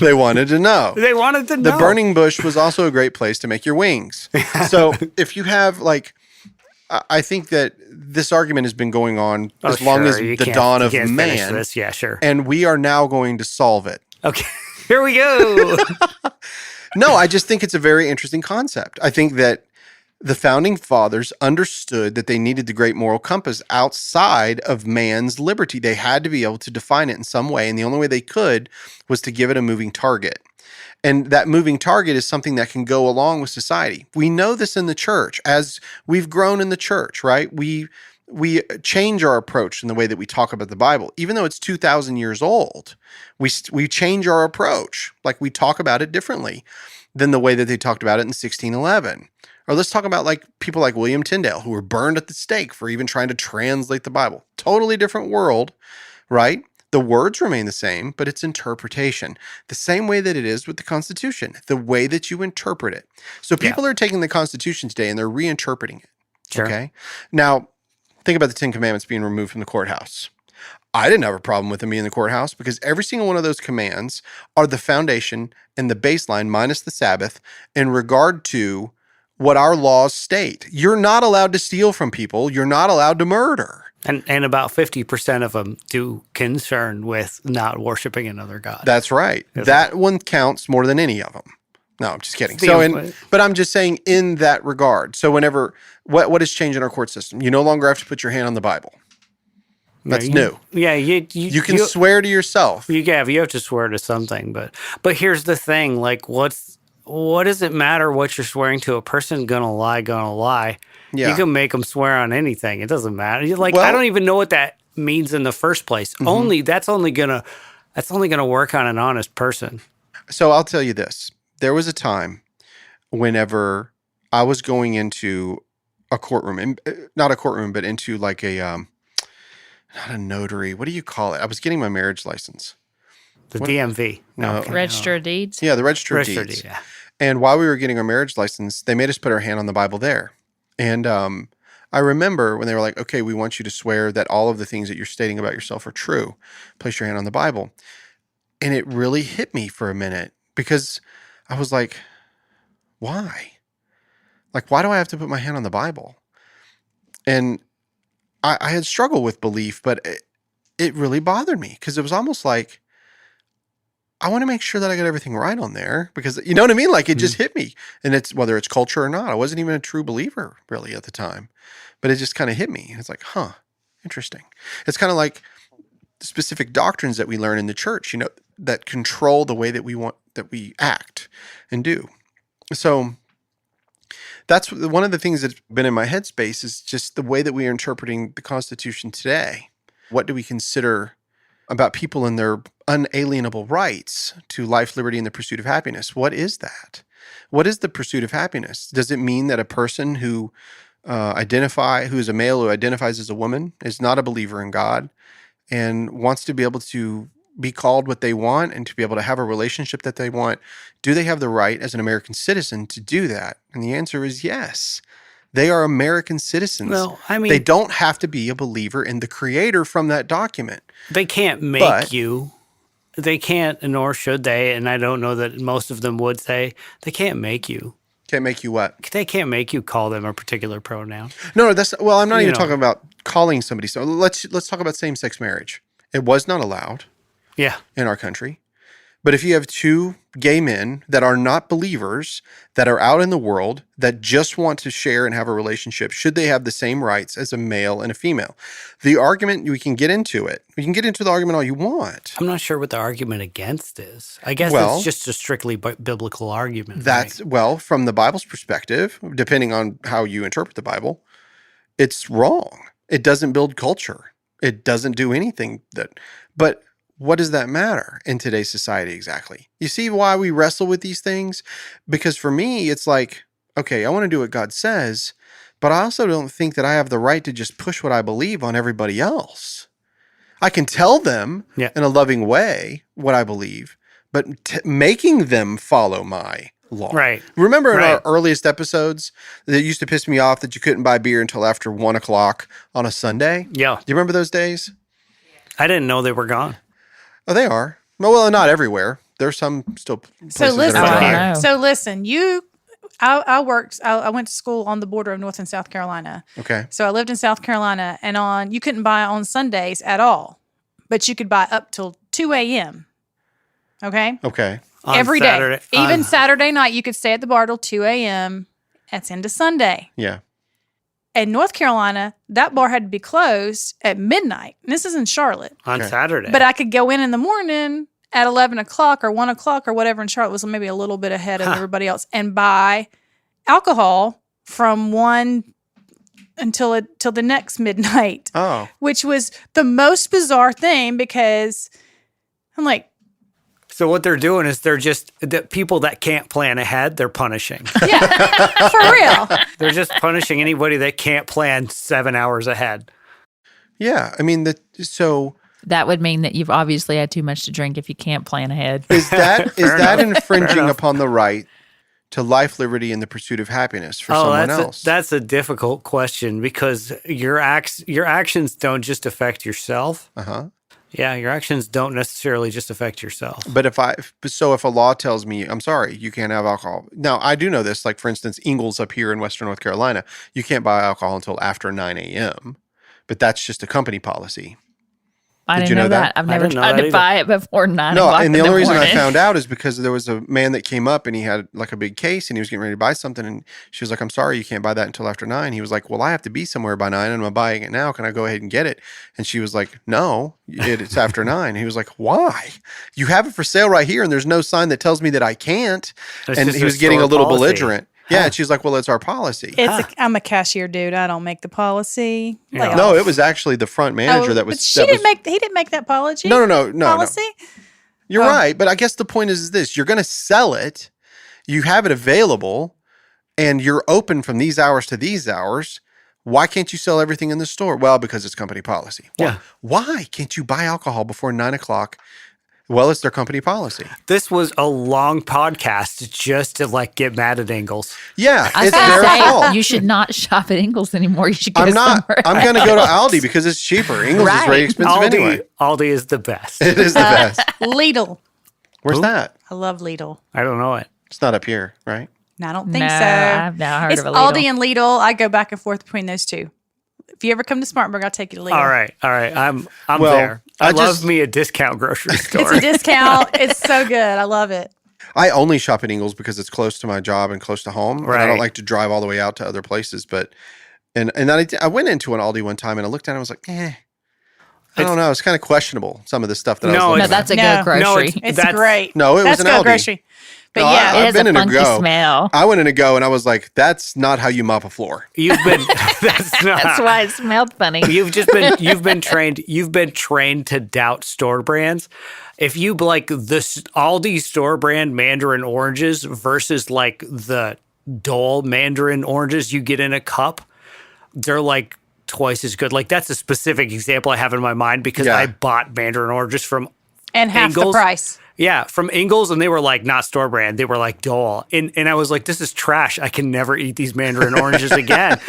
They wanted to know. They wanted to know. The burning bush was also a great place to make your wings. So if you have like, I think that this argument has been going on Oh, as long sure. as You the can't- dawn you of can't finish man, this. Yeah, sure. and we are now going to solve it. Okay, here we go. No, I just think it's a very interesting concept. I think that the founding fathers understood that they needed the great moral compass outside of man's liberty. They had to be able to define it in some way, and the only way they could was to give it a moving target. And that moving target is something that can go along with society. We know this in the church as we've grown in the church, right? We change our approach in the way that we talk about the Bible. Even though it's 2,000 years old, we change our approach. Like we talk about it differently than the way that they talked about it in 1611. Or let's talk about like people like William Tyndale, who were burned at the stake for even trying to translate the Bible. Totally different world, right? The words remain the same, but it's interpretation. The same way that it is with the Constitution, the way that you interpret it. So people are taking the Constitution today and they're reinterpreting it. Sure. Okay. Now, think about the 10 Commandments being removed from the courthouse. I didn't have a problem with them being in the courthouse because every single one of those commands are the foundation and the baseline minus the Sabbath in regard to what our laws state. You're not allowed to steal from people. You're not allowed to murder. And about 50% of them do concern with not worshiping another god. That's right. That one counts more than any of them. No, I'm just kidding. But I'm just saying in that regard. So whenever, what has changed in our court system? You no longer have to put your hand on the Bible. That's new. Yeah, You can swear to yourself. you have to swear to something, but here's the thing: like, what does it matter what you're swearing to? A person gonna lie. Yeah. You can make them swear on anything. It doesn't matter. Like, Well- I don't even know what that means in the first place. That's only gonna work on an honest person. So I'll tell you this. There was a time whenever I was going into a courtroom, not a courtroom, but into like a, not a notary. What do you call it? I was getting my marriage license. The DMV. No. okay. Register of deeds. Yeah, the register of Registered deeds. deed, yeah. And while we were getting our marriage license, they made us put our hand on the Bible there. And I remember when they were like, okay, we want you to swear that all of the things that you're stating about yourself are true. Place your hand on the Bible. And it really hit me for a minute because I was like, why? Like, why do I have to put my hand on the Bible? And I had struggled with belief, but it really bothered me because it was almost like, I want to make sure that I got everything right on there because you know what I mean? Like it just hit me, and it's whether it's culture or not. I wasn't even a true believer really at the time, but it just kind of hit me. It's like, huh, interesting. It's kind of like specific doctrines that we learn in the church, you know, that control the way that we act and do. So that's one of the things that's been in my headspace is just the way that we are interpreting the Constitution today. What do we consider about people and their unalienable rights to life, liberty, and the pursuit of happiness? What is that? What is the pursuit of happiness? Does it mean that a person who who is a male who identifies as a woman is not a believer in God and wants to be able to be called what they want and to be able to have a relationship that they want, do they have the right as an American citizen to do that? And the answer is yes. They are American citizens. Well, I mean, they don't have to be a believer in the creator from that document. they can't make you. They can't, nor should they. And I don't know that most of them would say they can't make you. Can't make you what? They can't make you call them a particular pronoun. No, that's well. I'm not even know. talking about calling somebody. So let's talk about same-sex marriage. It was not allowed Yeah. in our country. But if you have two gay men that are not believers, that are out in the world, that just want to share and have a relationship, should they have the same rights as a male and a female? The argument, we can get into it. We can get into the argument all you want. I'm not sure what the argument against is. I guess Well, it's just a strictly biblical argument. That's, well, from the Bible's perspective, depending on how you interpret the Bible, it's wrong. It doesn't build culture. It doesn't do anything but what does that matter in today's society exactly? You see why we wrestle with these things? Because for me, it's like, okay, I want to do what God says, but I also don't think that I have the right to just push what I believe on everybody else. I can tell them in a loving way what I believe, but making them follow my law. Right. Remember in Right. our earliest episodes that it used to piss me off that you couldn't buy beer until after 1 o'clock on a Sunday? Yeah. Do you remember those days? I didn't know they were gone. Oh, they are. Well, not everywhere. There's some still places So listen, that are I higher. know. so listen, I went to school on the border of North and South Carolina. Okay. So I lived in South Carolina, and you couldn't buy on Sundays at all, but you could buy up till 2 a.m. Okay, Okay. On every day, Saturday- even on- Saturday night, you could stay at the bar till 2 a.m. That's into Sunday. Yeah. In North Carolina, that bar had to be closed at midnight. And this is in Charlotte, on Okay. Saturday. but I could go in the morning at 11 o'clock or 1 o'clock or whatever. And Charlotte was maybe a little bit ahead of everybody else, and buy alcohol from 1 till the next midnight, Oh. which was the most bizarre thing because I'm like, So what they're doing is they're just the people that can't plan ahead, they're punishing. yeah, for real. They're just punishing anybody that can't plan 7 hours ahead. Yeah. I mean, so That would mean that you've obviously had too much to drink if you can't plan ahead. is that Fair infringing enough. upon the right to life, liberty, and the pursuit of happiness for someone else? That's a difficult question because your actions don't just affect yourself. Uh-huh. Yeah, your actions don't necessarily just affect yourself. But if a law tells me, I'm sorry, you can't have alcohol. Now, I do know this, like for instance, Ingalls up here in Western North Carolina, you can't buy alcohol until after 9 a.m., but that's just a company policy. I Did didn't you know know that? that. I've I never didn't know tried that to either. buy it before 9 No, o'clock and the in only reason I morning. found out is because there was a man that came up and he had like a big case and he was getting ready to buy something. And she was like, I'm sorry, you can't buy that until after 9. He was like, well, I have to be somewhere by 9 and I'm buying it now. Can I go ahead and get it? And she was like, no, it's after 9. He was like, why? You have it for sale right here and there's no sign that tells me that I can't. It's And just he a was getting a store little policy. belligerent. Yeah, and she's like, well, it's our policy. I'm a cashier, dude. I don't make the policy. Yeah. Lay No, off. it was actually the front manager that was. But she that didn't was- make. He didn't make that policy. No. Policy. You're Oh. right, but I guess the point is this: you're going to sell it, you have it available, and you're open from these hours to these hours. Why can't you sell everything in the store? Well, because it's company policy. Yeah. Why can't you buy alcohol before 9 o'clock? Well, it's their company policy. This was a long podcast just to like get mad at Ingalls. Yeah, I was it's gonna their say, fault. you should not shop at Ingles anymore. You should go I'm not. somewhere I'm going to go to else. Aldi because it's cheaper. Ingles is Right. very expensive anyway. Aldi is the best. It is the best. Lidl. Where's Who? that? I love Lidl. I don't know it. It's not up here, right? No, I don't think No, so. I've never heard It's of a Lidl. Aldi and Lidl. I go back and forth between those two. If you ever come to Spartanburg, I'll take you to Lidl. All right. I'm Well, there. I I love just- me a discount grocery store. It's a discount. It's so good. I love it. I only shop at Ingles because it's close to my job and close to home. And I don't Right. like to drive all the way out to other places. But and I went into an Aldi one time and I looked at it and I was like, I don't know. It's kind of questionable, some of the stuff that I was No, looking No, at. that's a No. good grocery. No, it's- It's That's- great. No, it was That's an good Aldi. grocery. But No, yeah, it I've has been a in a funky go. smell. I went in a go and I was like, that's not how you mop a floor. You've been that's not That's why it smelled funny. you've been trained to doubt store brands. If you like this Aldi store brand mandarin oranges versus like the Dole mandarin oranges you get in a cup, they're like twice as good. Like that's a specific example I have in my mind because Yeah. I bought Mandarin oranges from And half the Ingles? price. Yeah, from Ingles, and they were like not store brand. They were like Dole. And I was like, this is trash. I can never eat these Mandarin oranges again.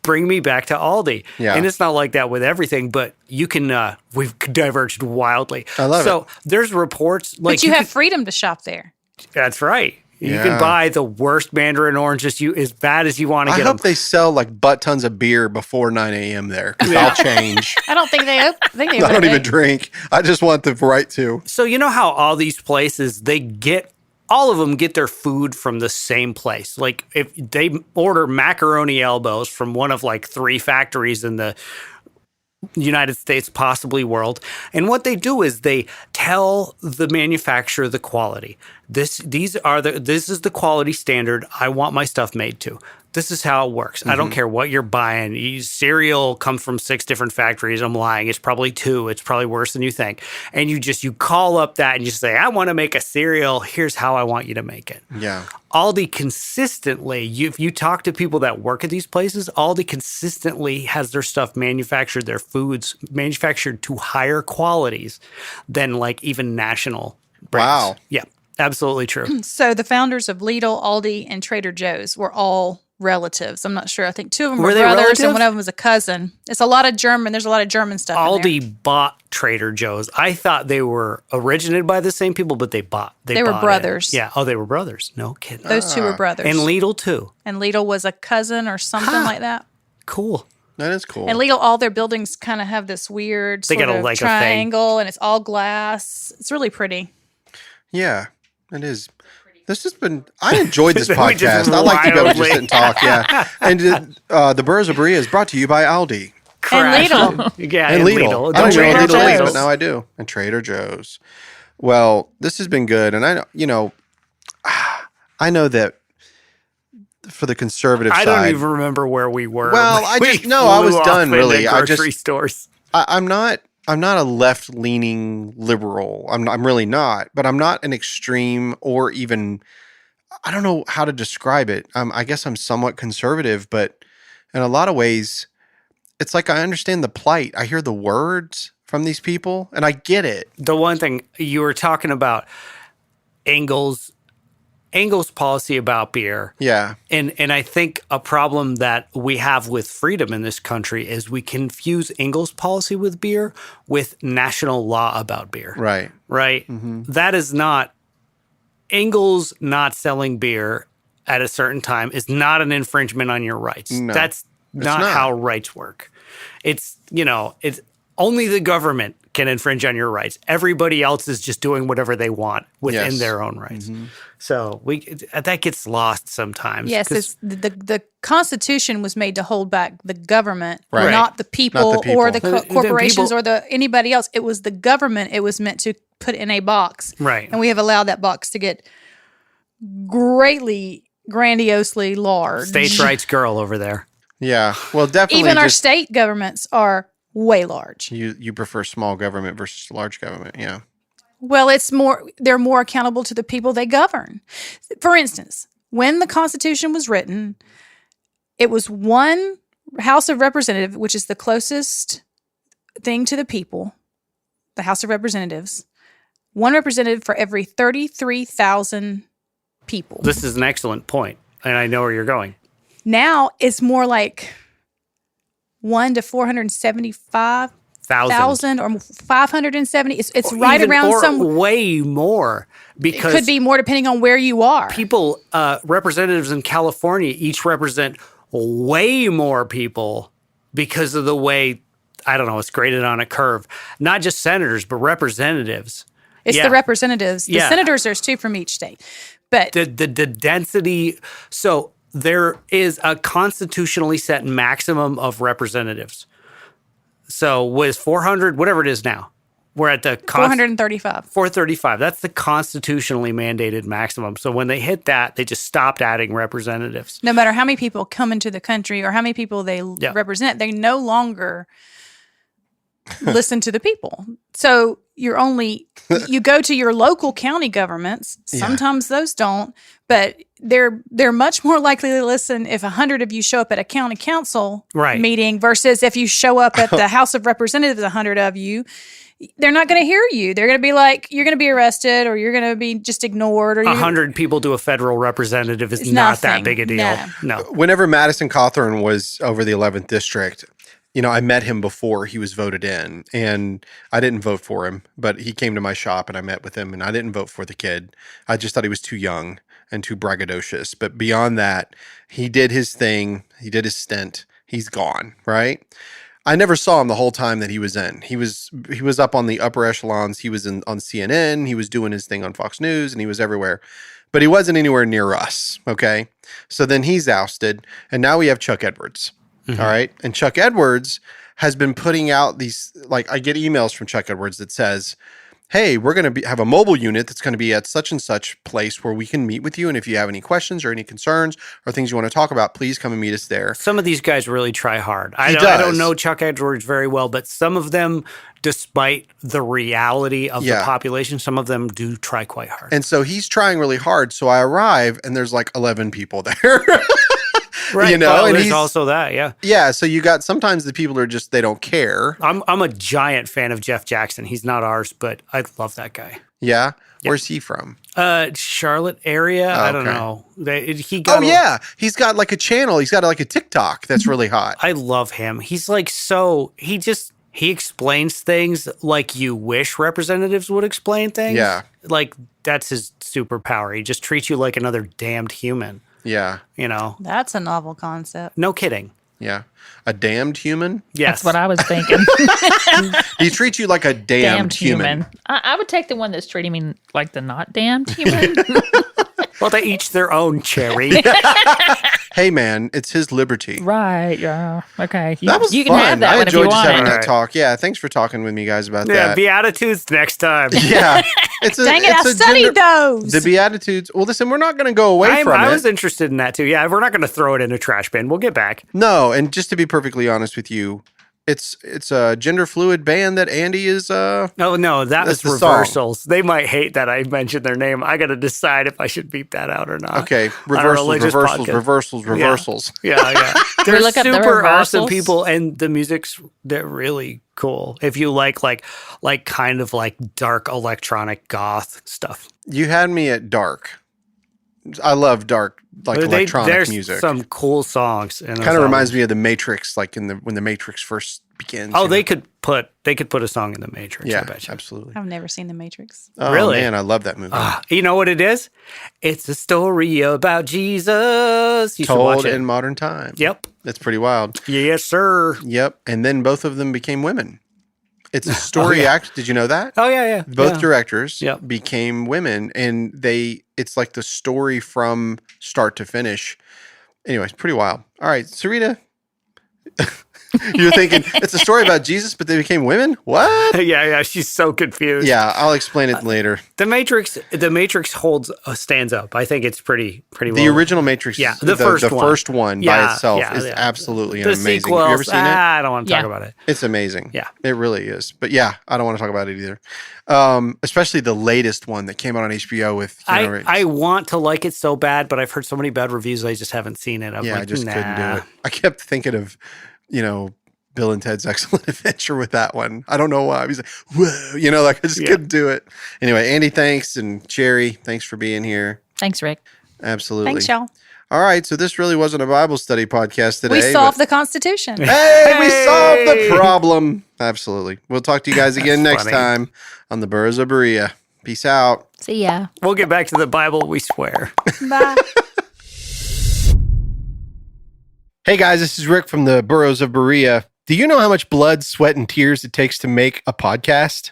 Bring me back to Aldi. Yeah. And it's not like that with everything, but you can, we've diverged wildly. I love so it. there's reports like But you have freedom to shop there. that's right. You Yeah. can buy the worst Mandarin oranges as bad as you want to I get them. hope they sell like butt tons of beer before 9 a.m. there because I'll change. I don't think they. I think they. I don't even open. drink. I just want the right to. So you know how all these places all of them get their food from the same place. Like if they order macaroni elbows from one of like 3 factories in the United States, possibly world, and what they do is they tell the manufacturer the quality. This is the quality standard I want my stuff made to. This is how it works. I don't care what you're buying. Cereal comes from 6 different factories. I'm lying. It's probably 2. It's probably worse than you think. And you call up that and you say, I want to make a cereal. Here's how I want you to make it. Yeah. Aldi consistently, if you talk to people that work at these places, Aldi consistently has their stuff manufactured, their foods manufactured to higher qualities than like even national brands. Wow. Yeah, absolutely true. So the founders of Lidl, Aldi, and Trader Joe's were all relatives. I'm not sure. I think 2 of them Were were they brothers, relatives? and one of them was a cousin. It's a lot of German. There's a lot of German stuff. in there. Aldi bought Trader Joe's. I thought they were originated by the same people, but they were bought it. brothers. Yeah. Oh, they were brothers. No kidding. Those 2 were brothers. And Lidl too. And Lidl was a cousin or something like that. Cool. That is cool. And Lidl, all their buildings kind of have this weird They sort got a- of like a thing. triangle, and it's all glass. It's really pretty. Yeah, it is. This has been. I enjoyed this We just podcast. I like to be able to just wildly- sit and talk. Yeah, and the Burros of Berea is brought to you by Aldi Crash. Lidl. Yeah, and Lidl. I don't know Trader what Lidl is, Joe's. but now I do. And Trader Joe's. Well, this has been good, and I know that for the conservative I side, don't even remember where we were. Well, I We just- no, I was flew done, off into really. I grocery just- stores. I'm not a left leaning liberal. I'm really not, but I'm not an extreme or even. I don't know how to describe it. I guess I'm somewhat conservative, but in a lot of ways, it's like I understand the plight. I hear the words from these people, and I get it. The one thing you were talking about, Engel's policy about beer. Yeah, And I think a problem that we have with freedom in this country is we confuse Engel's policy with beer with national law about beer. right. Right? That is not Engel's not selling beer at a certain time is not an infringement on your rights. No, That's not not. how rights work. It's only the government can infringe on your rights. Everybody else is just doing whatever they want within Yes. their own rights. So that gets lost sometimes. Yes, 'cause- it's the Constitution was made to hold back the government, Right. not the people, Not the people. or the The corporations people- or anybody else. It was the government. It was meant to put in a box, Right. and we have allowed that box to get greatly, grandiosely large. states' rights girl over there. Yeah. Well, definitely. Even our just, state governments are way large. you prefer small government versus large government. Yeah. Well, they're more accountable to the people they govern. For instance, when the Constitution was written, it was one House of Representatives, which is the closest thing to the people, the House of Representatives, one representative for every 33,000 people. This is an excellent point, and I know where you're going. Now it's more like 1 to 475,000 or 570. It's right Even- around or some. way more It because could be more depending on where you are. people, representatives in California, each represent way more people because of the way, I don't know, it's graded on a curve. Not just senators, but representatives. It's Yeah. the representatives. The Yeah. senators, there's 2 from each state. But The density. So there is a constitutionally set maximum of representatives. So was 400, whatever it is now. We're at the 435. 435. That's the constitutionally mandated maximum. So when they hit that, they just stopped adding representatives. No matter how many people come into the country or how many people they Yeah. represent, they no longer listen to the people. So you go to your local county governments. Sometimes those don't, but they're much more likely to listen if 100 of you show up at a county council meeting versus if you show up at the House of Representatives, 100 of you. They're not going to hear you. They're going to be like, you're going to be arrested or you're going to be just ignored. Or 100 people to a federal representative is not that big a deal. No. Whenever Madison Cawthorn was over the 11th district, I met him before he was voted in, and I didn't vote for him, but he came to my shop and I met with him, and I didn't vote for the kid. I just thought he was too young and too braggadocious. But beyond that, he did his thing. He did his stint. He's gone, right? I never saw him the whole time that he was in. He was up on the upper echelons. He was on CNN. He was doing his thing on Fox News, and he was everywhere. But he wasn't anywhere near us, okay? So then he's ousted, and now we have Chuck Edwards, all right? And Chuck Edwards has been putting out these, like, I get emails from Chuck Edwards that says, hey, we're going to have a mobile unit that's going to be at such and such place where we can meet with you. And if you have any questions or any concerns or things you want to talk about, please come and meet us there. Some of these guys really try hard. I don't know Chuck Edwards very well, but some of them, despite the reality of the population, some of them do try quite hard. And so he's trying really hard. So I arrive and there's like 11 people there. Right. Well, and there's also that. Yeah. Yeah. So you got sometimes the people are just, they don't care. I'm a giant fan of Jeff Jackson. He's not ours, but I love that guy. Yeah. Where's he from? Charlotte area. I don't know. He's got like a channel. He's got like a TikTok that's really hot. I love him. He's like, he explains things like you wish representatives would explain things. Yeah. Like that's his superpower. He just treats you like another damned human. Yeah. That's a novel concept. No kidding. Yeah. A damned human? That's Yes. what I was thinking. He treats you like a damned human. I would take the one that's treating me like the not damned human. Well, they each their own, Cherry. Hey, man, it's his liberty. Right. Yeah. Okay. That was you fun. can have that I one if you enjoyed just want having it. that talk. Yeah, thanks for talking with me guys about Yeah, that. Beatitudes next time. Yeah. Dang it, I studied those. The Beatitudes. Well, listen, we're not going to go away from it. I was interested in that too. Yeah, we're not going to throw it in a trash bin. We'll get back. No, and just to be perfectly honest with you, it's a gender fluid band that Andy is. Oh no, that was the Reversals. Song. They might hate that I mentioned their name. I got to decide if I should beep that out or not. Okay, reversals. Yeah. They're look up the super awesome Reversals? people, and the music's they're really cool. If you like kind of like dark electronic goth stuff. You had me at dark. I love dark, like electronic there's music. Some cool songs. Kind of reminds me of the Matrix, like when the Matrix first begins. Oh, they could put a song in the Matrix. Yeah, I bet you. absolutely. I've never seen The Matrix. Oh, Really? man, I love that movie. You know what it is? It's a story about Jesus. You should watch Told it. in modern times. Yep. That's pretty wild. Yes, sir. Yep. And then both of them became women. It's a story act. Did you know that? Oh yeah. Both directors Yep. became women, and it's like the story from start to finish. Anyways, pretty wild. All right, Sarita, you're thinking it's a story about Jesus, but they became women? What? Yeah. She's so confused. Yeah, I'll explain it later. The Matrix stands up. I think it's pretty well. The original Matrix, Yeah, the first one. first one by itself is yeah. absolutely The amazing. sequels, Have you ever seen it? I don't want to talk Yeah. about it. It's amazing. Yeah. It really is. But yeah, I don't want to talk about it either. Especially the latest one that came out on HBO with Keanu Reeves. I want to like it so bad, but I've heard so many bad reviews. I just haven't seen it. I just couldn't do it. I kept thinking of, Bill and Ted's Excellent Adventure with that one. I don't know why. I was like, whoa, I just couldn't do it. Anyway, Andy, thanks. And Cherry, thanks for being here. Thanks, Rick. Absolutely. Thanks, y'all. All right. So this really wasn't a Bible study podcast today. We solved the Constitution. Hey, we solved the problem. Absolutely. We'll talk to you guys again next funny. time on the Burros of Berea. Peace out. See ya. We'll get back to the Bible, we swear. Bye. Hey guys, this is Rick from the Burros of Berea. Do you know how much blood, sweat, and tears it takes to make a podcast?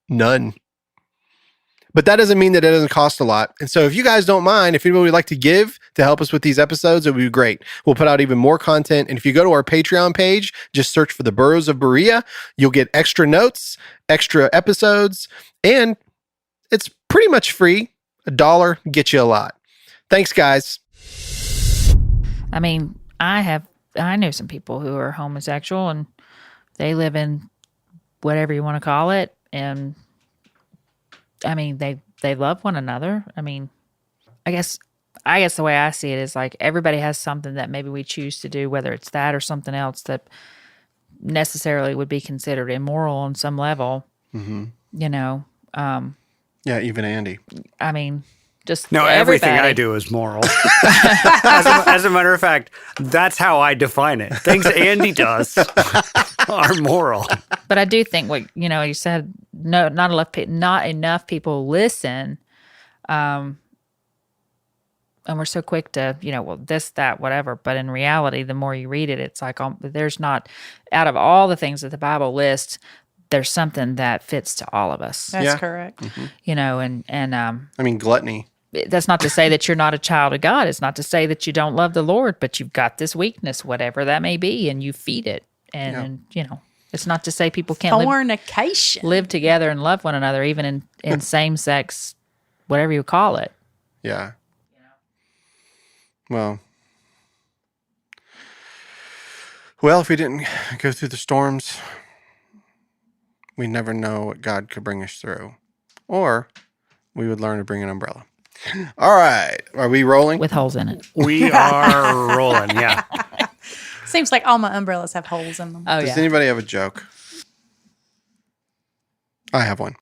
None. But that doesn't mean that it doesn't cost a lot. And so if you guys don't mind, if anybody would like to give to help us with these episodes, it would be great. We'll put out even more content. And if you go to our Patreon page, just search for the Burros of Berea, you'll get extra notes, extra episodes, and it's pretty much free. $1 gets you a lot. Thanks, guys. I mean, I know some people who are homosexual and they live in whatever you want to call it. And I mean, they love one another. I mean, I guess the way I see it is like everybody has something that maybe we choose to do, whether it's that or something else that necessarily would be considered immoral on some level. Mm-hmm. You know, Yeah, even Andy. I mean, just No, everything everybody. I do is moral. as a matter of fact, that's how I define it. Things Andy does are moral. But I do think what you said. No, not enough people listen. And we're so quick to, well, this, that, whatever. But in reality, the more you read it, it's like there's not, out of all the things that the Bible lists, there's something that fits to all of us. That's Yeah. correct. And I mean, gluttony. that's not to say that you're not a child of God. It's not to say that you don't love the Lord, but you've got this weakness, whatever that may be, and you feed it. And it's not to say people can't Fornication. live together and love one another, even in same sex, whatever you call it. Yeah. Well, if we didn't go through the storms, we never know what God could bring us through. Or we would learn to bring an umbrella. All right. Are we rolling? With holes in it. We are rolling, yeah. Seems like all my umbrellas have holes in them. Oh, Does yeah. anybody have a joke? I have one.